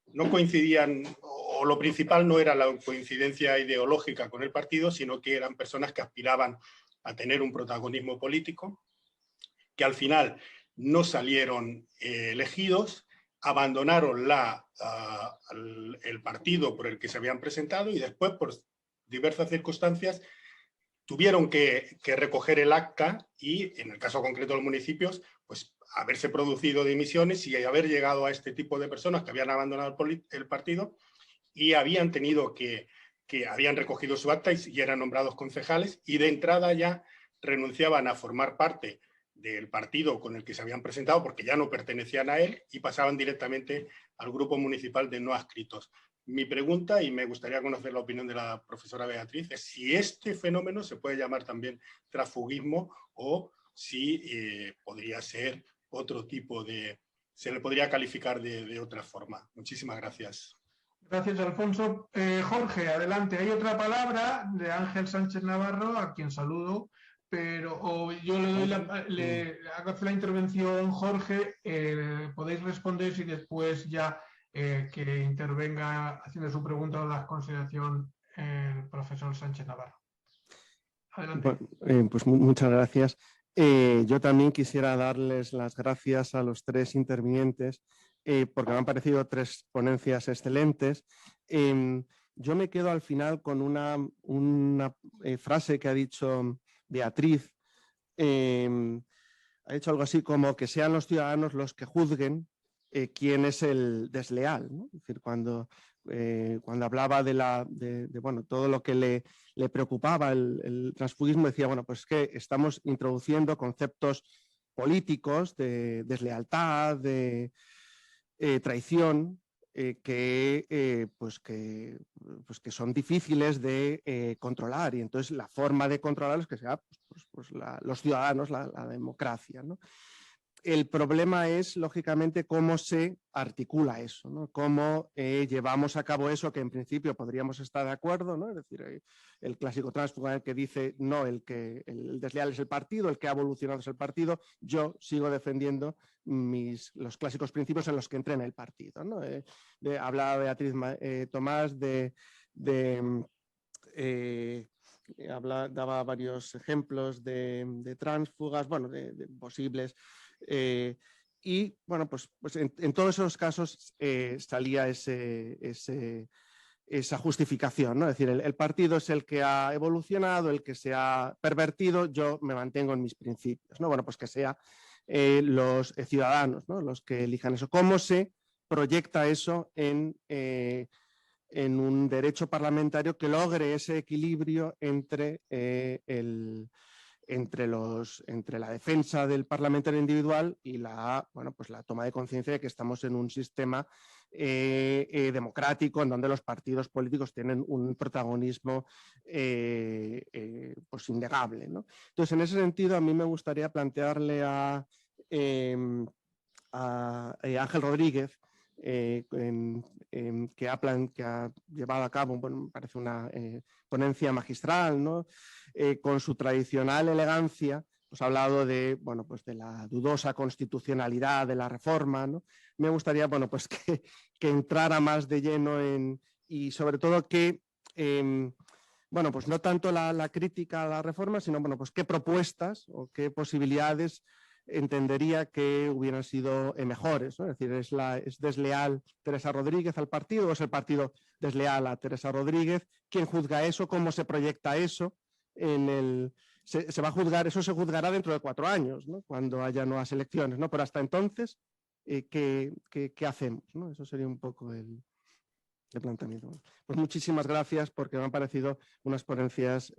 no coincidían, o lo principal no era la coincidencia ideológica con el partido, sino que eran personas que aspiraban a tener un protagonismo político, que al final no salieron elegidos, abandonaron el partido por el que se habían presentado y después, por diversas circunstancias, tuvieron que recoger el acta y, en el caso concreto de los municipios, pues haberse producido dimisiones y haber llegado a este tipo de personas que habían abandonado el partido y habían tenido que habían recogido su acta y eran nombrados concejales, y de entrada ya renunciaban a formar parte del partido con el que se habían presentado porque ya no pertenecían a él y pasaban directamente al grupo municipal de no adscritos. Mi pregunta, y me gustaría conocer la opinión de la profesora Beatriz, es si este fenómeno se puede llamar también transfugismo o si podría ser otro tipo se le podría calificar de otra forma. Muchísimas gracias. Gracias, Alfonso. Jorge, adelante. Hay otra palabra de Ángel Sánchez Navarro, a quien saludo, pero yo le hago la intervención, Jorge, podéis responder y después ya que intervenga haciendo su pregunta o la consideración el profesor Sánchez Navarro. Adelante. Pues muchas gracias. Yo también quisiera darles las gracias a los tres intervinientes porque me han parecido tres ponencias excelentes. Yo me quedo al final con una frase que ha dicho Beatriz. Ha dicho algo así como que sean los ciudadanos los que juzguen quién es el desleal, ¿no? Es decir, cuando hablaba de bueno, todo lo que le preocupaba el transfugismo, decía, bueno, pues que estamos introduciendo conceptos políticos de deslealtad, de traición, que son difíciles de controlar, y entonces la forma de controlarlos es que sea los ciudadanos, la democracia, ¿no? el problema es, lógicamente, cómo se articula eso, ¿no? Cómo llevamos a cabo eso, que en principio podríamos estar de acuerdo, ¿no? Es decir, el clásico tránsfuga que dice, no, el desleal es el partido, el que ha evolucionado es el partido. Yo sigo defendiendo los clásicos principios en los que entrena el partido, ¿no? Hablaba Beatriz Tomás daba varios ejemplos de tránsfugas, bueno, de posibles. Y bueno, pues en todos esos casos salía esa justificación, ¿no? Es decir, el partido es el que ha evolucionado, el que se ha pervertido, yo me mantengo en mis principios, ¿no? Bueno, pues que sea los ciudadanos, ¿no? Los que elijan eso. ¿Cómo se proyecta eso en un derecho parlamentario que logre ese equilibrio entre la defensa del parlamentario individual y la toma de conciencia de que estamos en un sistema democrático en donde los partidos políticos tienen un protagonismo pues innegable, ¿no? Entonces, en ese sentido, a mí me gustaría plantearle a Ángel Rodríguez, que ha llevado a cabo, bueno, me parece una ponencia magistral, ¿no? Con su tradicional elegancia, pues ha hablado de, bueno, pues de la dudosa constitucionalidad de la reforma, ¿no? Me gustaría, bueno, pues que entrara más de lleno y sobre todo que, bueno, pues no tanto la crítica a la reforma, sino, bueno, pues qué propuestas o qué posibilidades entendería que hubieran sido mejores, ¿no? Es decir, ¿es desleal Teresa Rodríguez al partido o es el partido desleal a Teresa Rodríguez? ¿Quién juzga eso? ¿Cómo se proyecta eso? Se va a juzgar, eso se juzgará dentro de 4 años, ¿no? Cuando haya nuevas elecciones, ¿no? Pero hasta entonces, ¿qué hacemos, ¿no? Eso sería un poco el planteamiento. Pues muchísimas gracias, porque me han parecido unas ponencias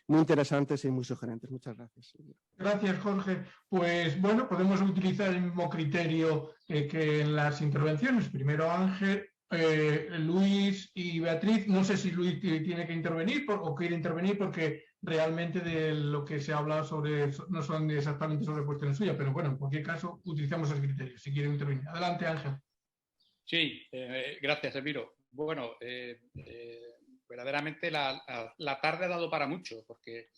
muy interesantes y muy sugerentes. Muchas gracias. Gracias, Jorge. Pues bueno, podemos utilizar el mismo criterio que en las intervenciones. Primero Ángel, Luis y Beatriz. No sé si Luis tiene que intervenir o quiere intervenir, porque realmente de lo que se ha hablado no son exactamente sobre cuestiones suyas, pero bueno, en cualquier caso utilizamos el criterio, si quiere intervenir. Adelante, Ángel. Sí, gracias, Elviro. Bueno, verdaderamente la tarde ha dado para mucho, porque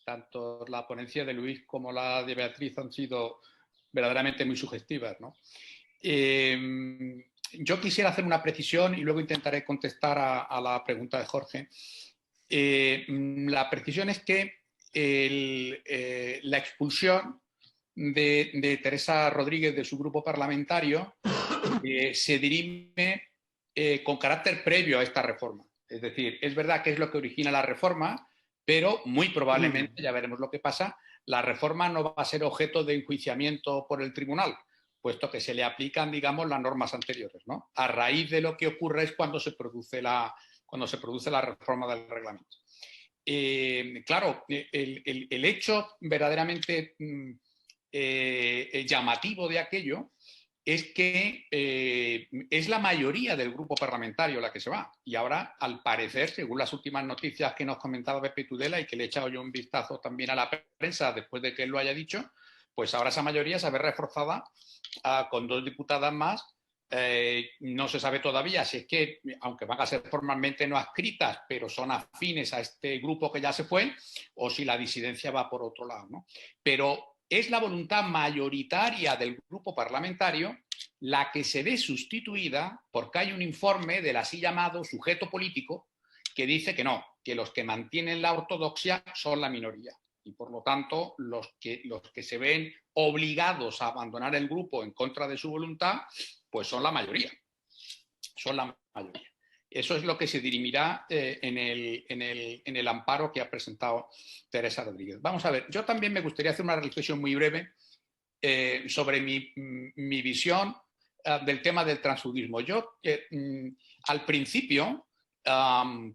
tanto la ponencia de Luis como la de Beatriz han sido verdaderamente muy sugestivas, ¿no? Yo quisiera hacer una precisión y luego intentaré contestar a la pregunta de Jorge. La precisión es que la expulsión de Teresa Rodríguez de su grupo parlamentario se dirime con carácter previo a esta reforma. Es decir, es verdad que es lo que origina la reforma, pero muy probablemente, ya veremos lo que pasa, la reforma no va a ser objeto de enjuiciamiento por el tribunal, puesto que se le aplican, digamos, las normas anteriores, ¿no? A raíz de lo que ocurre es cuando se produce la reforma del reglamento. Claro, el hecho verdaderamente llamativo de aquello es que es la mayoría del grupo parlamentario la que se va. Y ahora, al parecer, según las últimas noticias que nos comentaba Pepe Tudela y que le he echado yo un vistazo también a la prensa después de que él lo haya dicho, pues ahora esa mayoría se ve reforzada con 2 diputadas más. No se sabe todavía si es que, aunque van a ser formalmente no adscritas, pero son afines a este grupo que ya se fue, o si la disidencia va por otro lado, ¿no? Pero es la voluntad mayoritaria del grupo parlamentario la que se ve sustituida porque hay un informe del así llamado sujeto político que dice que no, que los que mantienen la ortodoxia son la minoría. Y por lo tanto, los que se ven obligados a abandonar el grupo en contra de su voluntad, pues son la mayoría. Son la mayoría. Eso es lo que se dirimirá en el amparo que ha presentado Teresa Rodríguez. Vamos a ver, yo también me gustaría hacer una reflexión muy breve sobre mi visión del tema del transfugismo. Yo, al principio,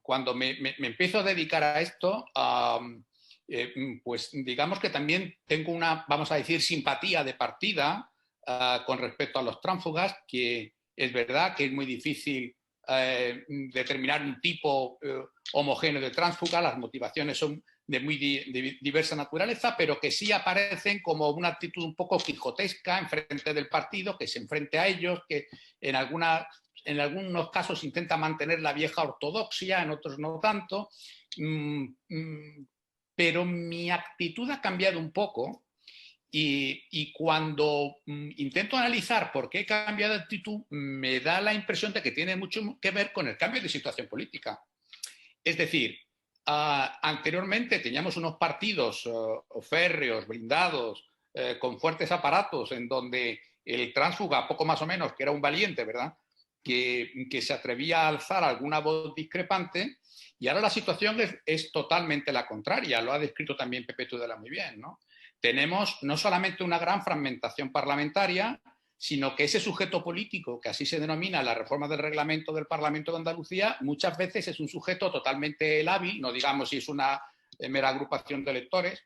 cuando me empiezo a dedicar a esto, pues digamos que también tengo una, vamos a decir, simpatía de partida con respecto a los tránsfugas, que es verdad que es muy difícil determinar un tipo homogéneo de tránsfuga, las motivaciones son de diversa naturaleza, pero que sí aparecen como una actitud un poco quijotesca en frente del partido, que se enfrente a ellos, que en algunos casos intenta mantener la vieja ortodoxia, en otros no tanto. Pero mi actitud ha cambiado un poco y cuando intento analizar por qué he cambiado de actitud, me da la impresión de que tiene mucho que ver con el cambio de situación política. Es decir, anteriormente teníamos unos partidos férreos, blindados, con fuertes aparatos, en donde el tránsfuga, poco más o menos, que era un valiente, ¿verdad?, que se atrevía a alzar alguna voz discrepante, y ahora la situación es totalmente la contraria. Lo ha descrito también Pepe Tudela muy bien, ¿no? Tenemos no solamente una gran fragmentación parlamentaria, sino que ese sujeto político, que así se denomina la reforma del reglamento del Parlamento de Andalucía, muchas veces es un sujeto totalmente lábil, no digamos si es una mera agrupación de electores,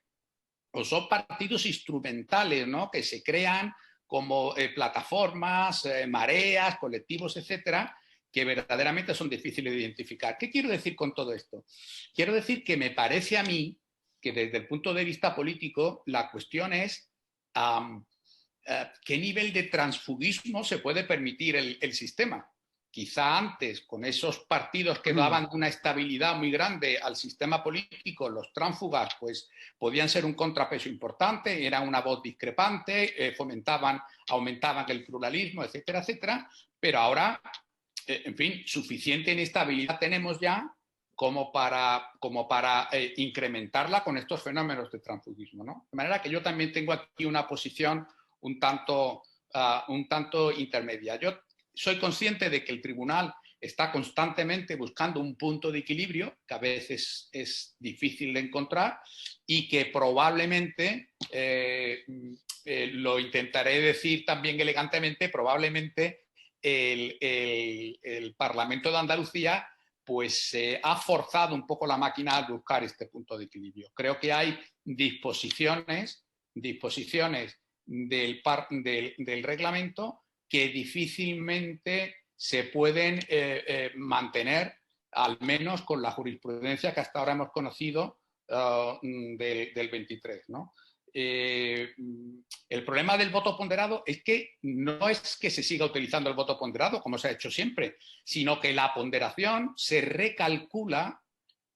o son partidos instrumentales, ¿no?, que se crean como plataformas, mareas, colectivos, etcétera, que verdaderamente son difíciles de identificar. ¿Qué quiero decir con todo esto? Quiero decir que me parece a mí que desde el punto de vista político la cuestión es qué nivel de transfugismo se puede permitir el sistema. Quizá antes, con esos partidos que daban una estabilidad muy grande al sistema político, los tránsfugas pues podían ser un contrapeso importante, era una voz discrepante, aumentaban el pluralismo, etcétera, etcétera, pero ahora, en fin, suficiente inestabilidad tenemos ya como para incrementarla con estos fenómenos de transfugismo, ¿no? De manera que yo también tengo aquí una posición un tanto intermedia. Yo soy consciente de que el tribunal está constantemente buscando un punto de equilibrio que a veces es difícil de encontrar y que probablemente, lo intentaré decir también elegantemente, probablemente el Parlamento de Andalucía pues ha forzado un poco la máquina a buscar este punto de equilibrio. Creo que hay disposiciones del reglamento que difícilmente se pueden mantener, al menos con la jurisprudencia que hasta ahora hemos conocido del 23, ¿no? El problema del voto ponderado es que no es que se siga utilizando el voto ponderado, como se ha hecho siempre, sino que la ponderación se recalcula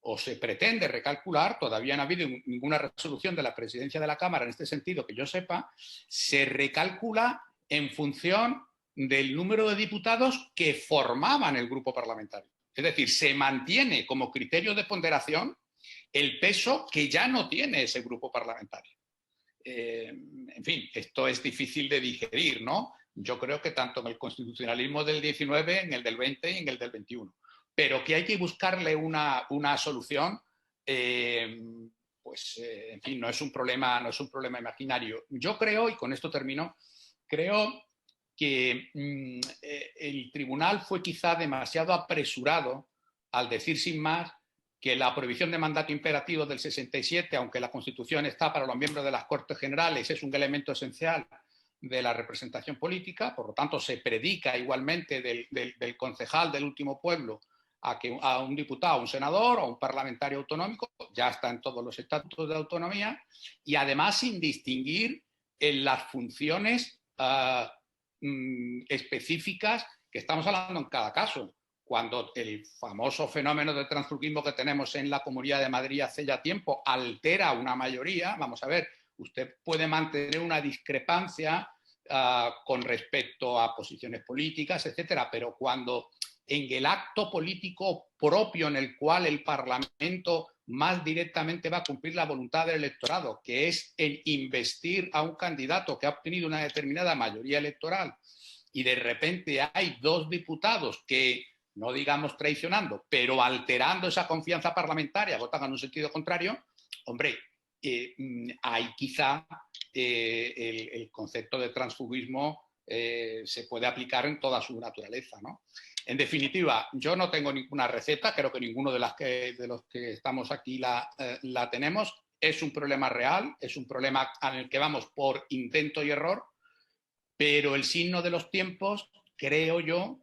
o se pretende recalcular, todavía no ha habido ninguna resolución de la presidencia de la Cámara en este sentido que yo sepa, se recalcula en función del número de diputados que formaban el grupo parlamentario. Es decir, se mantiene como criterio de ponderación el peso que ya no tiene ese grupo parlamentario. En fin, esto es difícil de digerir, ¿no? Yo creo que tanto en el constitucionalismo del 19, en el del 20 y en el del 21. Pero que hay que buscarle una solución, en fin, no es un problema imaginario. Yo creo, y con esto termino, creo que el tribunal fue quizá demasiado apresurado al decir sin más que la prohibición de mandato imperativo del 67, aunque la Constitución está para los miembros de las Cortes Generales, es un elemento esencial de la representación política, por lo tanto se predica igualmente del concejal del último pueblo a un diputado, a un senador o a un parlamentario autonómico, ya está en todos los estatutos de autonomía, y además sin distinguir en las funciones específicas que estamos hablando en cada caso. Cuando el famoso fenómeno de transfugismo que tenemos en la Comunidad de Madrid hace ya tiempo altera una mayoría, vamos a ver, usted puede mantener una discrepancia con respecto a posiciones políticas, etcétera, pero cuando en el acto político propio en el cual el Parlamento más directamente va a cumplir la voluntad del electorado, que es en investir a un candidato que ha obtenido una determinada mayoría electoral, y de repente hay dos diputados que, no digamos traicionando, pero alterando esa confianza parlamentaria, votan en un sentido contrario, hombre, hay quizá el concepto de transfugismo se puede aplicar en toda su naturaleza, ¿no? En definitiva, yo no tengo ninguna receta, creo que ninguno de los que estamos aquí la tenemos. Es un problema real, es un problema en el que vamos por intento y error, pero el signo de los tiempos, creo yo,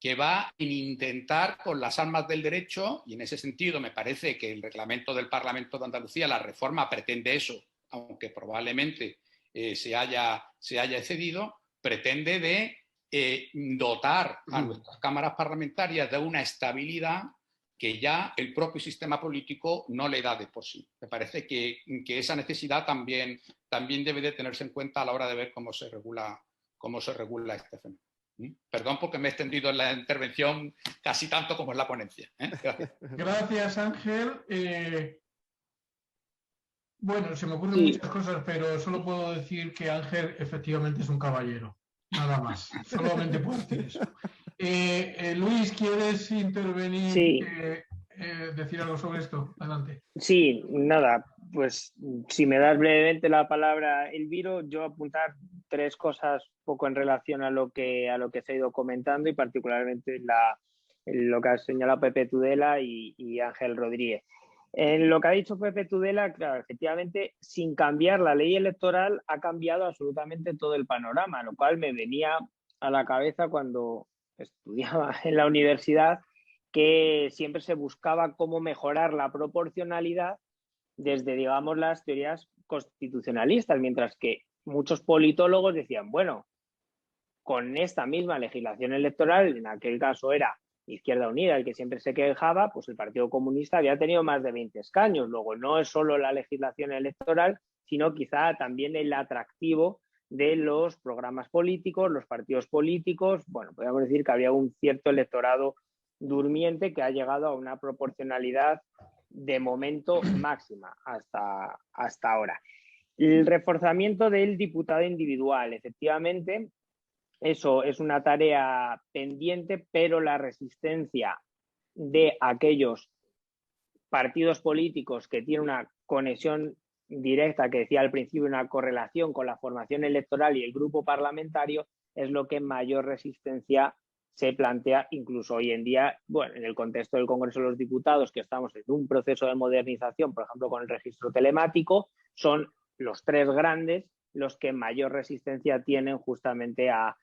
que va en intentar con las armas del derecho, y en ese sentido me parece que el reglamento del Parlamento de Andalucía, la reforma pretende eso, aunque probablemente se haya excedido, pretende de dotar a nuestras cámaras parlamentarias de una estabilidad que ya el propio sistema político no le da de por sí. Me parece que esa necesidad también debe de tenerse en cuenta a la hora de ver cómo se regula este fenómeno. Perdón porque me he extendido en la intervención casi tanto como en la ponencia. Gracias. Gracias, Ángel. Bueno, se me ocurren muchas cosas, pero solo puedo decir que Ángel efectivamente es un caballero. Nada más. Solamente puedo decir eso. Luis, ¿quieres intervenir? Sí. Decir algo sobre esto. Adelante. Sí, nada, pues si me das brevemente la palabra, Elviro, yo apuntar 3 cosas poco en relación a lo que se ha ido comentando y particularmente lo que ha señalado Pepe Tudela y Ángel Rodríguez. En lo que ha dicho Pepe Tudela, claro, efectivamente, sin cambiar la ley electoral ha cambiado absolutamente todo el panorama, lo cual me venía a la cabeza cuando estudiaba en la universidad, que siempre se buscaba cómo mejorar la proporcionalidad desde, digamos, las teorías constitucionalistas, mientras que muchos politólogos decían, bueno, con esta misma legislación electoral, en aquel caso era Izquierda Unida el que siempre se quejaba, pues el Partido Comunista había tenido más de 20 escaños. Luego, no es solo la legislación electoral, sino quizá también el atractivo de los programas políticos, los partidos políticos. Bueno, podríamos decir que había un cierto electorado durmiente que ha llegado a una proporcionalidad de momento máxima hasta ahora. El reforzamiento del diputado individual, efectivamente, eso es una tarea pendiente, pero la resistencia de aquellos partidos políticos que tienen una conexión directa, que decía al principio, una correlación con la formación electoral y el grupo parlamentario, es lo que mayor resistencia se plantea incluso hoy en día, bueno, en el contexto del Congreso de los Diputados, que estamos en un proceso de modernización, por ejemplo, con el registro telemático, son los 3 grandes los que mayor resistencia tienen justamente a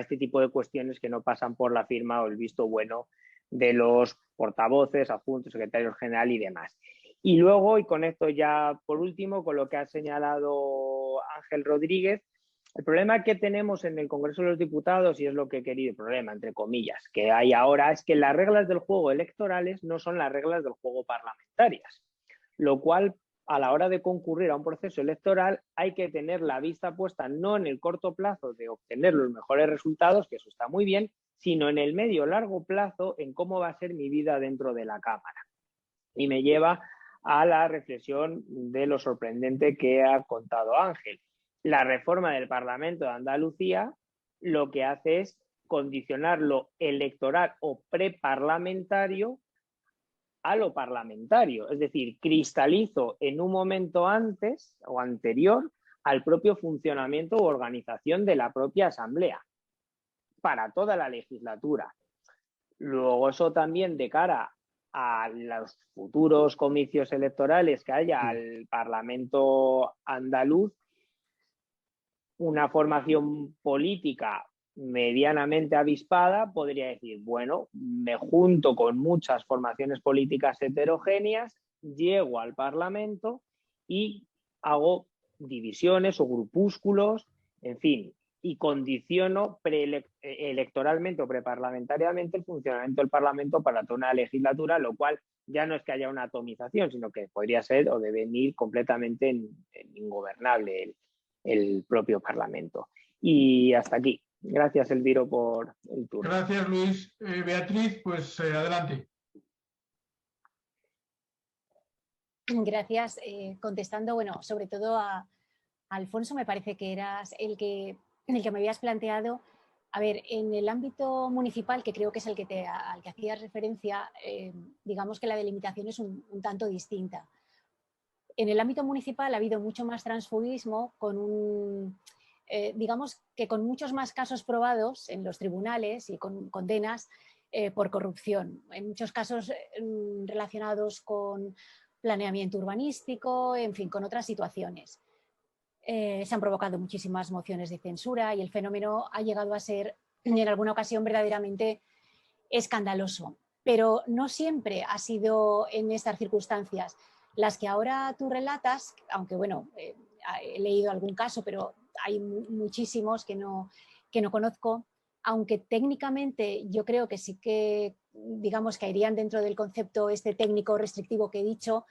este tipo de cuestiones que no pasan por la firma o el visto bueno de los portavoces, adjuntos, secretarios general y demás. Y luego, y con esto ya por último, con lo que ha señalado Ángel Rodríguez, el problema que tenemos en el Congreso de los Diputados, y es lo que he querido, el problema, entre comillas, que hay ahora, es que las reglas del juego electorales no son las reglas del juego parlamentarias, lo cual, a la hora de concurrir a un proceso electoral, hay que tener la vista puesta no en el corto plazo de obtener los mejores resultados, que eso está muy bien, sino en el medio o largo plazo en cómo va a ser mi vida dentro de la Cámara. Y me lleva a la reflexión de lo sorprendente que ha contado Ángel. La reforma del Parlamento de Andalucía lo que hace es condicionar lo electoral o preparlamentario a lo parlamentario, es decir, cristalizo en un momento antes o anterior al propio funcionamiento u organización de la propia Asamblea para toda la legislatura. Luego eso también de cara a los futuros comicios electorales que haya al Parlamento andaluz, una formación política medianamente avispada podría decir, bueno, me junto con muchas formaciones políticas heterogéneas, llego al Parlamento y hago divisiones o grupúsculos, en fin, y condiciono electoralmente o preparlamentariamente el funcionamiento del Parlamento para toda una legislatura, lo cual ya no es que haya una atomización, sino que podría ser o devenir completamente ingobernable el propio Parlamento. Y hasta aquí. Gracias, Elviro, por el turno. Gracias, Luis. Beatriz, pues adelante. Gracias. Contestando, bueno, sobre todo a Alfonso, me parece que eras en el que me habías planteado, a ver, en el ámbito municipal, que creo que es al que hacías referencia, digamos que la delimitación es un tanto distinta. En el ámbito municipal ha habido mucho más transfugismo, digamos que con muchos más casos probados en los tribunales y con condenas por corrupción. En muchos casos relacionados con planeamiento urbanístico, en fin, con otras situaciones. Se han provocado muchísimas mociones de censura y el fenómeno ha llegado a ser en alguna ocasión verdaderamente escandaloso, pero no siempre ha sido en estas circunstancias. Las que ahora tú relatas, aunque bueno, he leído algún caso, pero hay muchísimos que no conozco, aunque técnicamente yo creo que sí que, digamos, caerían dentro del concepto este técnico restrictivo que he dicho,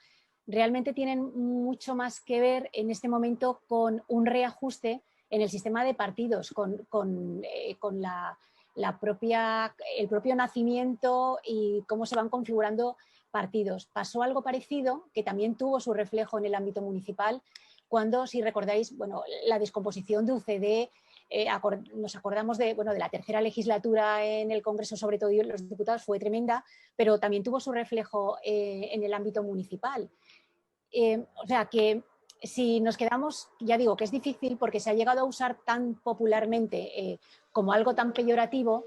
realmente tienen mucho más que ver en este momento con un reajuste en el sistema de partidos, con el propio nacimiento y cómo se van configurando partidos. Pasó algo parecido, que también tuvo su reflejo en el ámbito municipal, cuando, si recordáis, bueno, la descomposición de UCD, nos acordamos de la tercera legislatura en el Congreso, sobre todo los diputados, fue tremenda, pero también tuvo su reflejo en el ámbito municipal. O sea que si nos quedamos, ya digo que es difícil porque se ha llegado a usar tan popularmente como algo tan peyorativo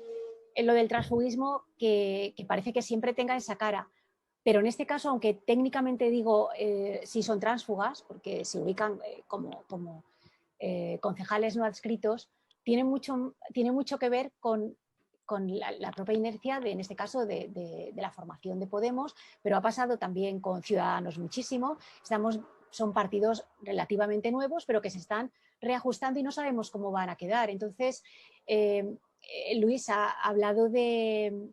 en lo del transfugismo que parece que siempre tenga esa cara. Pero en este caso, aunque técnicamente digo si son tránsfugas, porque se ubican como concejales no adscritos, tiene mucho que ver con la propia inercia, en este caso, de la formación de Podemos, pero ha pasado también con Ciudadanos muchísimo. Son partidos relativamente nuevos, pero que se están reajustando y no sabemos cómo van a quedar. Entonces, Luis ha hablado de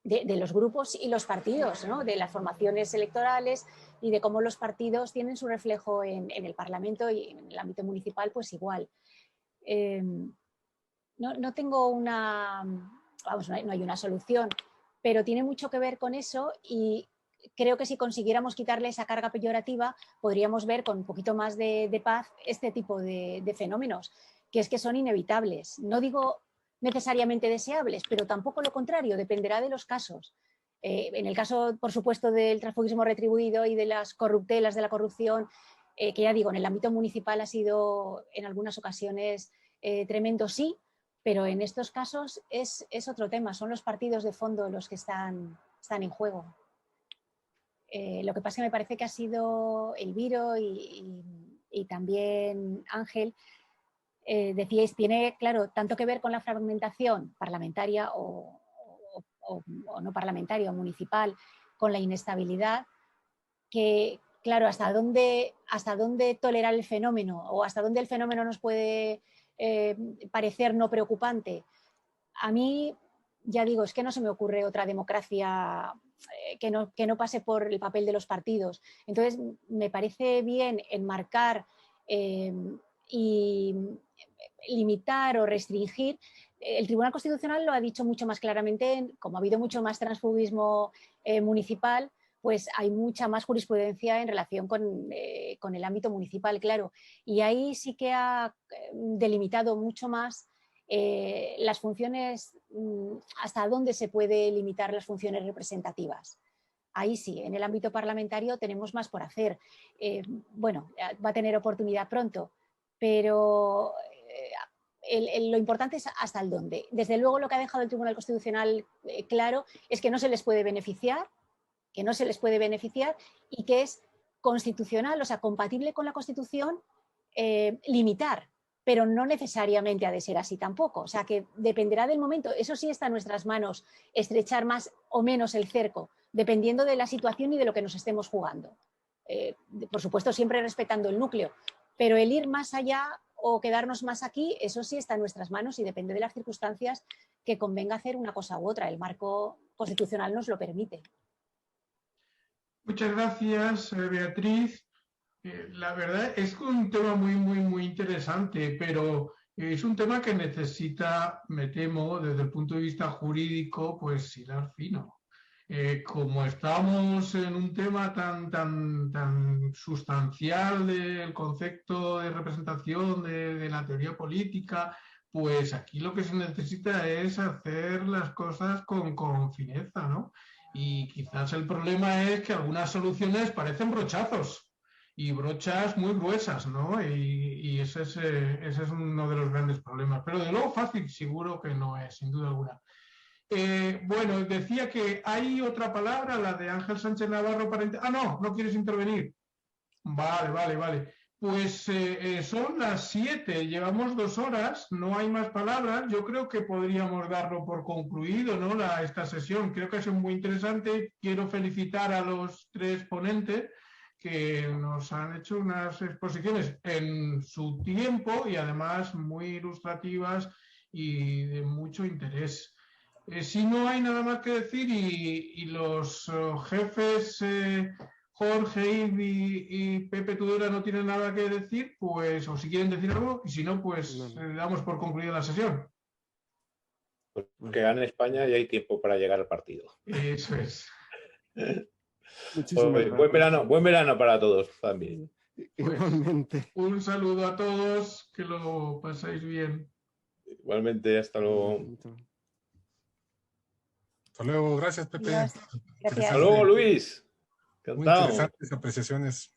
los grupos y los partidos, ¿no? De las formaciones electorales y de cómo los partidos tienen su reflejo en el Parlamento y en el ámbito municipal, pues igual. No tengo no hay una solución, pero tiene mucho que ver con eso y creo que si consiguiéramos quitarle esa carga peyorativa, podríamos ver con un poquito más de paz este tipo de fenómenos, que es que son inevitables. No digo necesariamente deseables, pero tampoco lo contrario, dependerá de los casos. En el caso, por supuesto, del transfugismo retribuido y de las corruptelas, de la corrupción, que ya digo, en el ámbito municipal ha sido en algunas ocasiones tremendo, sí, pero en estos casos es otro tema, son los partidos de fondo los que están en juego. Lo que pasa es que me parece que ha sido Elviro y también Ángel, decíais, tiene, claro, tanto que ver con la fragmentación parlamentaria o no parlamentaria o municipal, con la inestabilidad, que, claro, hasta dónde tolerar el fenómeno o hasta dónde el fenómeno nos puede parecer no preocupante. A mí, ya digo, es que no se me ocurre otra democracia que no pase por el papel de los partidos. Entonces, me parece bien enmarcar y limitar o restringir. El Tribunal Constitucional lo ha dicho mucho más claramente, como ha habido mucho más transfugismo municipal, pues hay mucha más jurisprudencia en relación con el ámbito municipal, claro. Y ahí sí que ha delimitado mucho más las funciones, hasta dónde se puede limitar las funciones representativas. Ahí sí, en el ámbito parlamentario tenemos más por hacer. Bueno, va a tener oportunidad pronto, pero lo importante es hasta el dónde. Desde luego, lo que ha dejado el Tribunal Constitucional claro es que no se les puede beneficiar, y que es constitucional, o sea, compatible con la Constitución, limitar, pero no necesariamente ha de ser así tampoco. O sea, que dependerá del momento. Eso sí está en nuestras manos, estrechar más o menos el cerco, dependiendo de la situación y de lo que nos estemos jugando. Por supuesto, siempre respetando el núcleo, pero el ir más allá o quedarnos más aquí, eso sí está en nuestras manos y depende de las circunstancias que convenga hacer una cosa u otra. El marco constitucional nos lo permite. Muchas gracias, Beatriz. La verdad es un tema muy interesante, pero es un tema que necesita, me temo, desde el punto de vista jurídico, pues hilar fino. Como estamos en un tema tan sustancial del concepto de representación de la teoría política, pues aquí lo que se necesita es hacer las cosas con fineza, ¿no? Y quizás el problema es que algunas soluciones parecen brochazos y brochas muy gruesas, ¿no? Y ese es uno de los grandes problemas. Pero de luego fácil seguro que no es, sin duda alguna. Bueno, decía que hay otra palabra, la de Ángel Sánchez Navarro. No quieres intervenir. Vale. Pues son las 7, llevamos 2 horas, no hay más palabras. Yo creo que podríamos darlo por concluido, ¿no? Esta sesión. Creo que ha sido muy interesante. Quiero felicitar a los 3 ponentes que nos han hecho unas exposiciones en su tiempo y además muy ilustrativas y de mucho interés. Si no hay nada más que decir y los jefes... Jorge, Ivy y Pepe Tudela no tienen nada que decir, pues, o si quieren decir algo, y si no, pues damos por concluida la sesión. Pues que gane España y hay tiempo para llegar al partido. Eso es. Buen verano para todos también. Igualmente. Un saludo a todos, que lo pasáis bien. Igualmente, hasta luego. Hasta luego, gracias Pepe. Gracias. Hasta luego, Luis. Muy interesantes apreciaciones.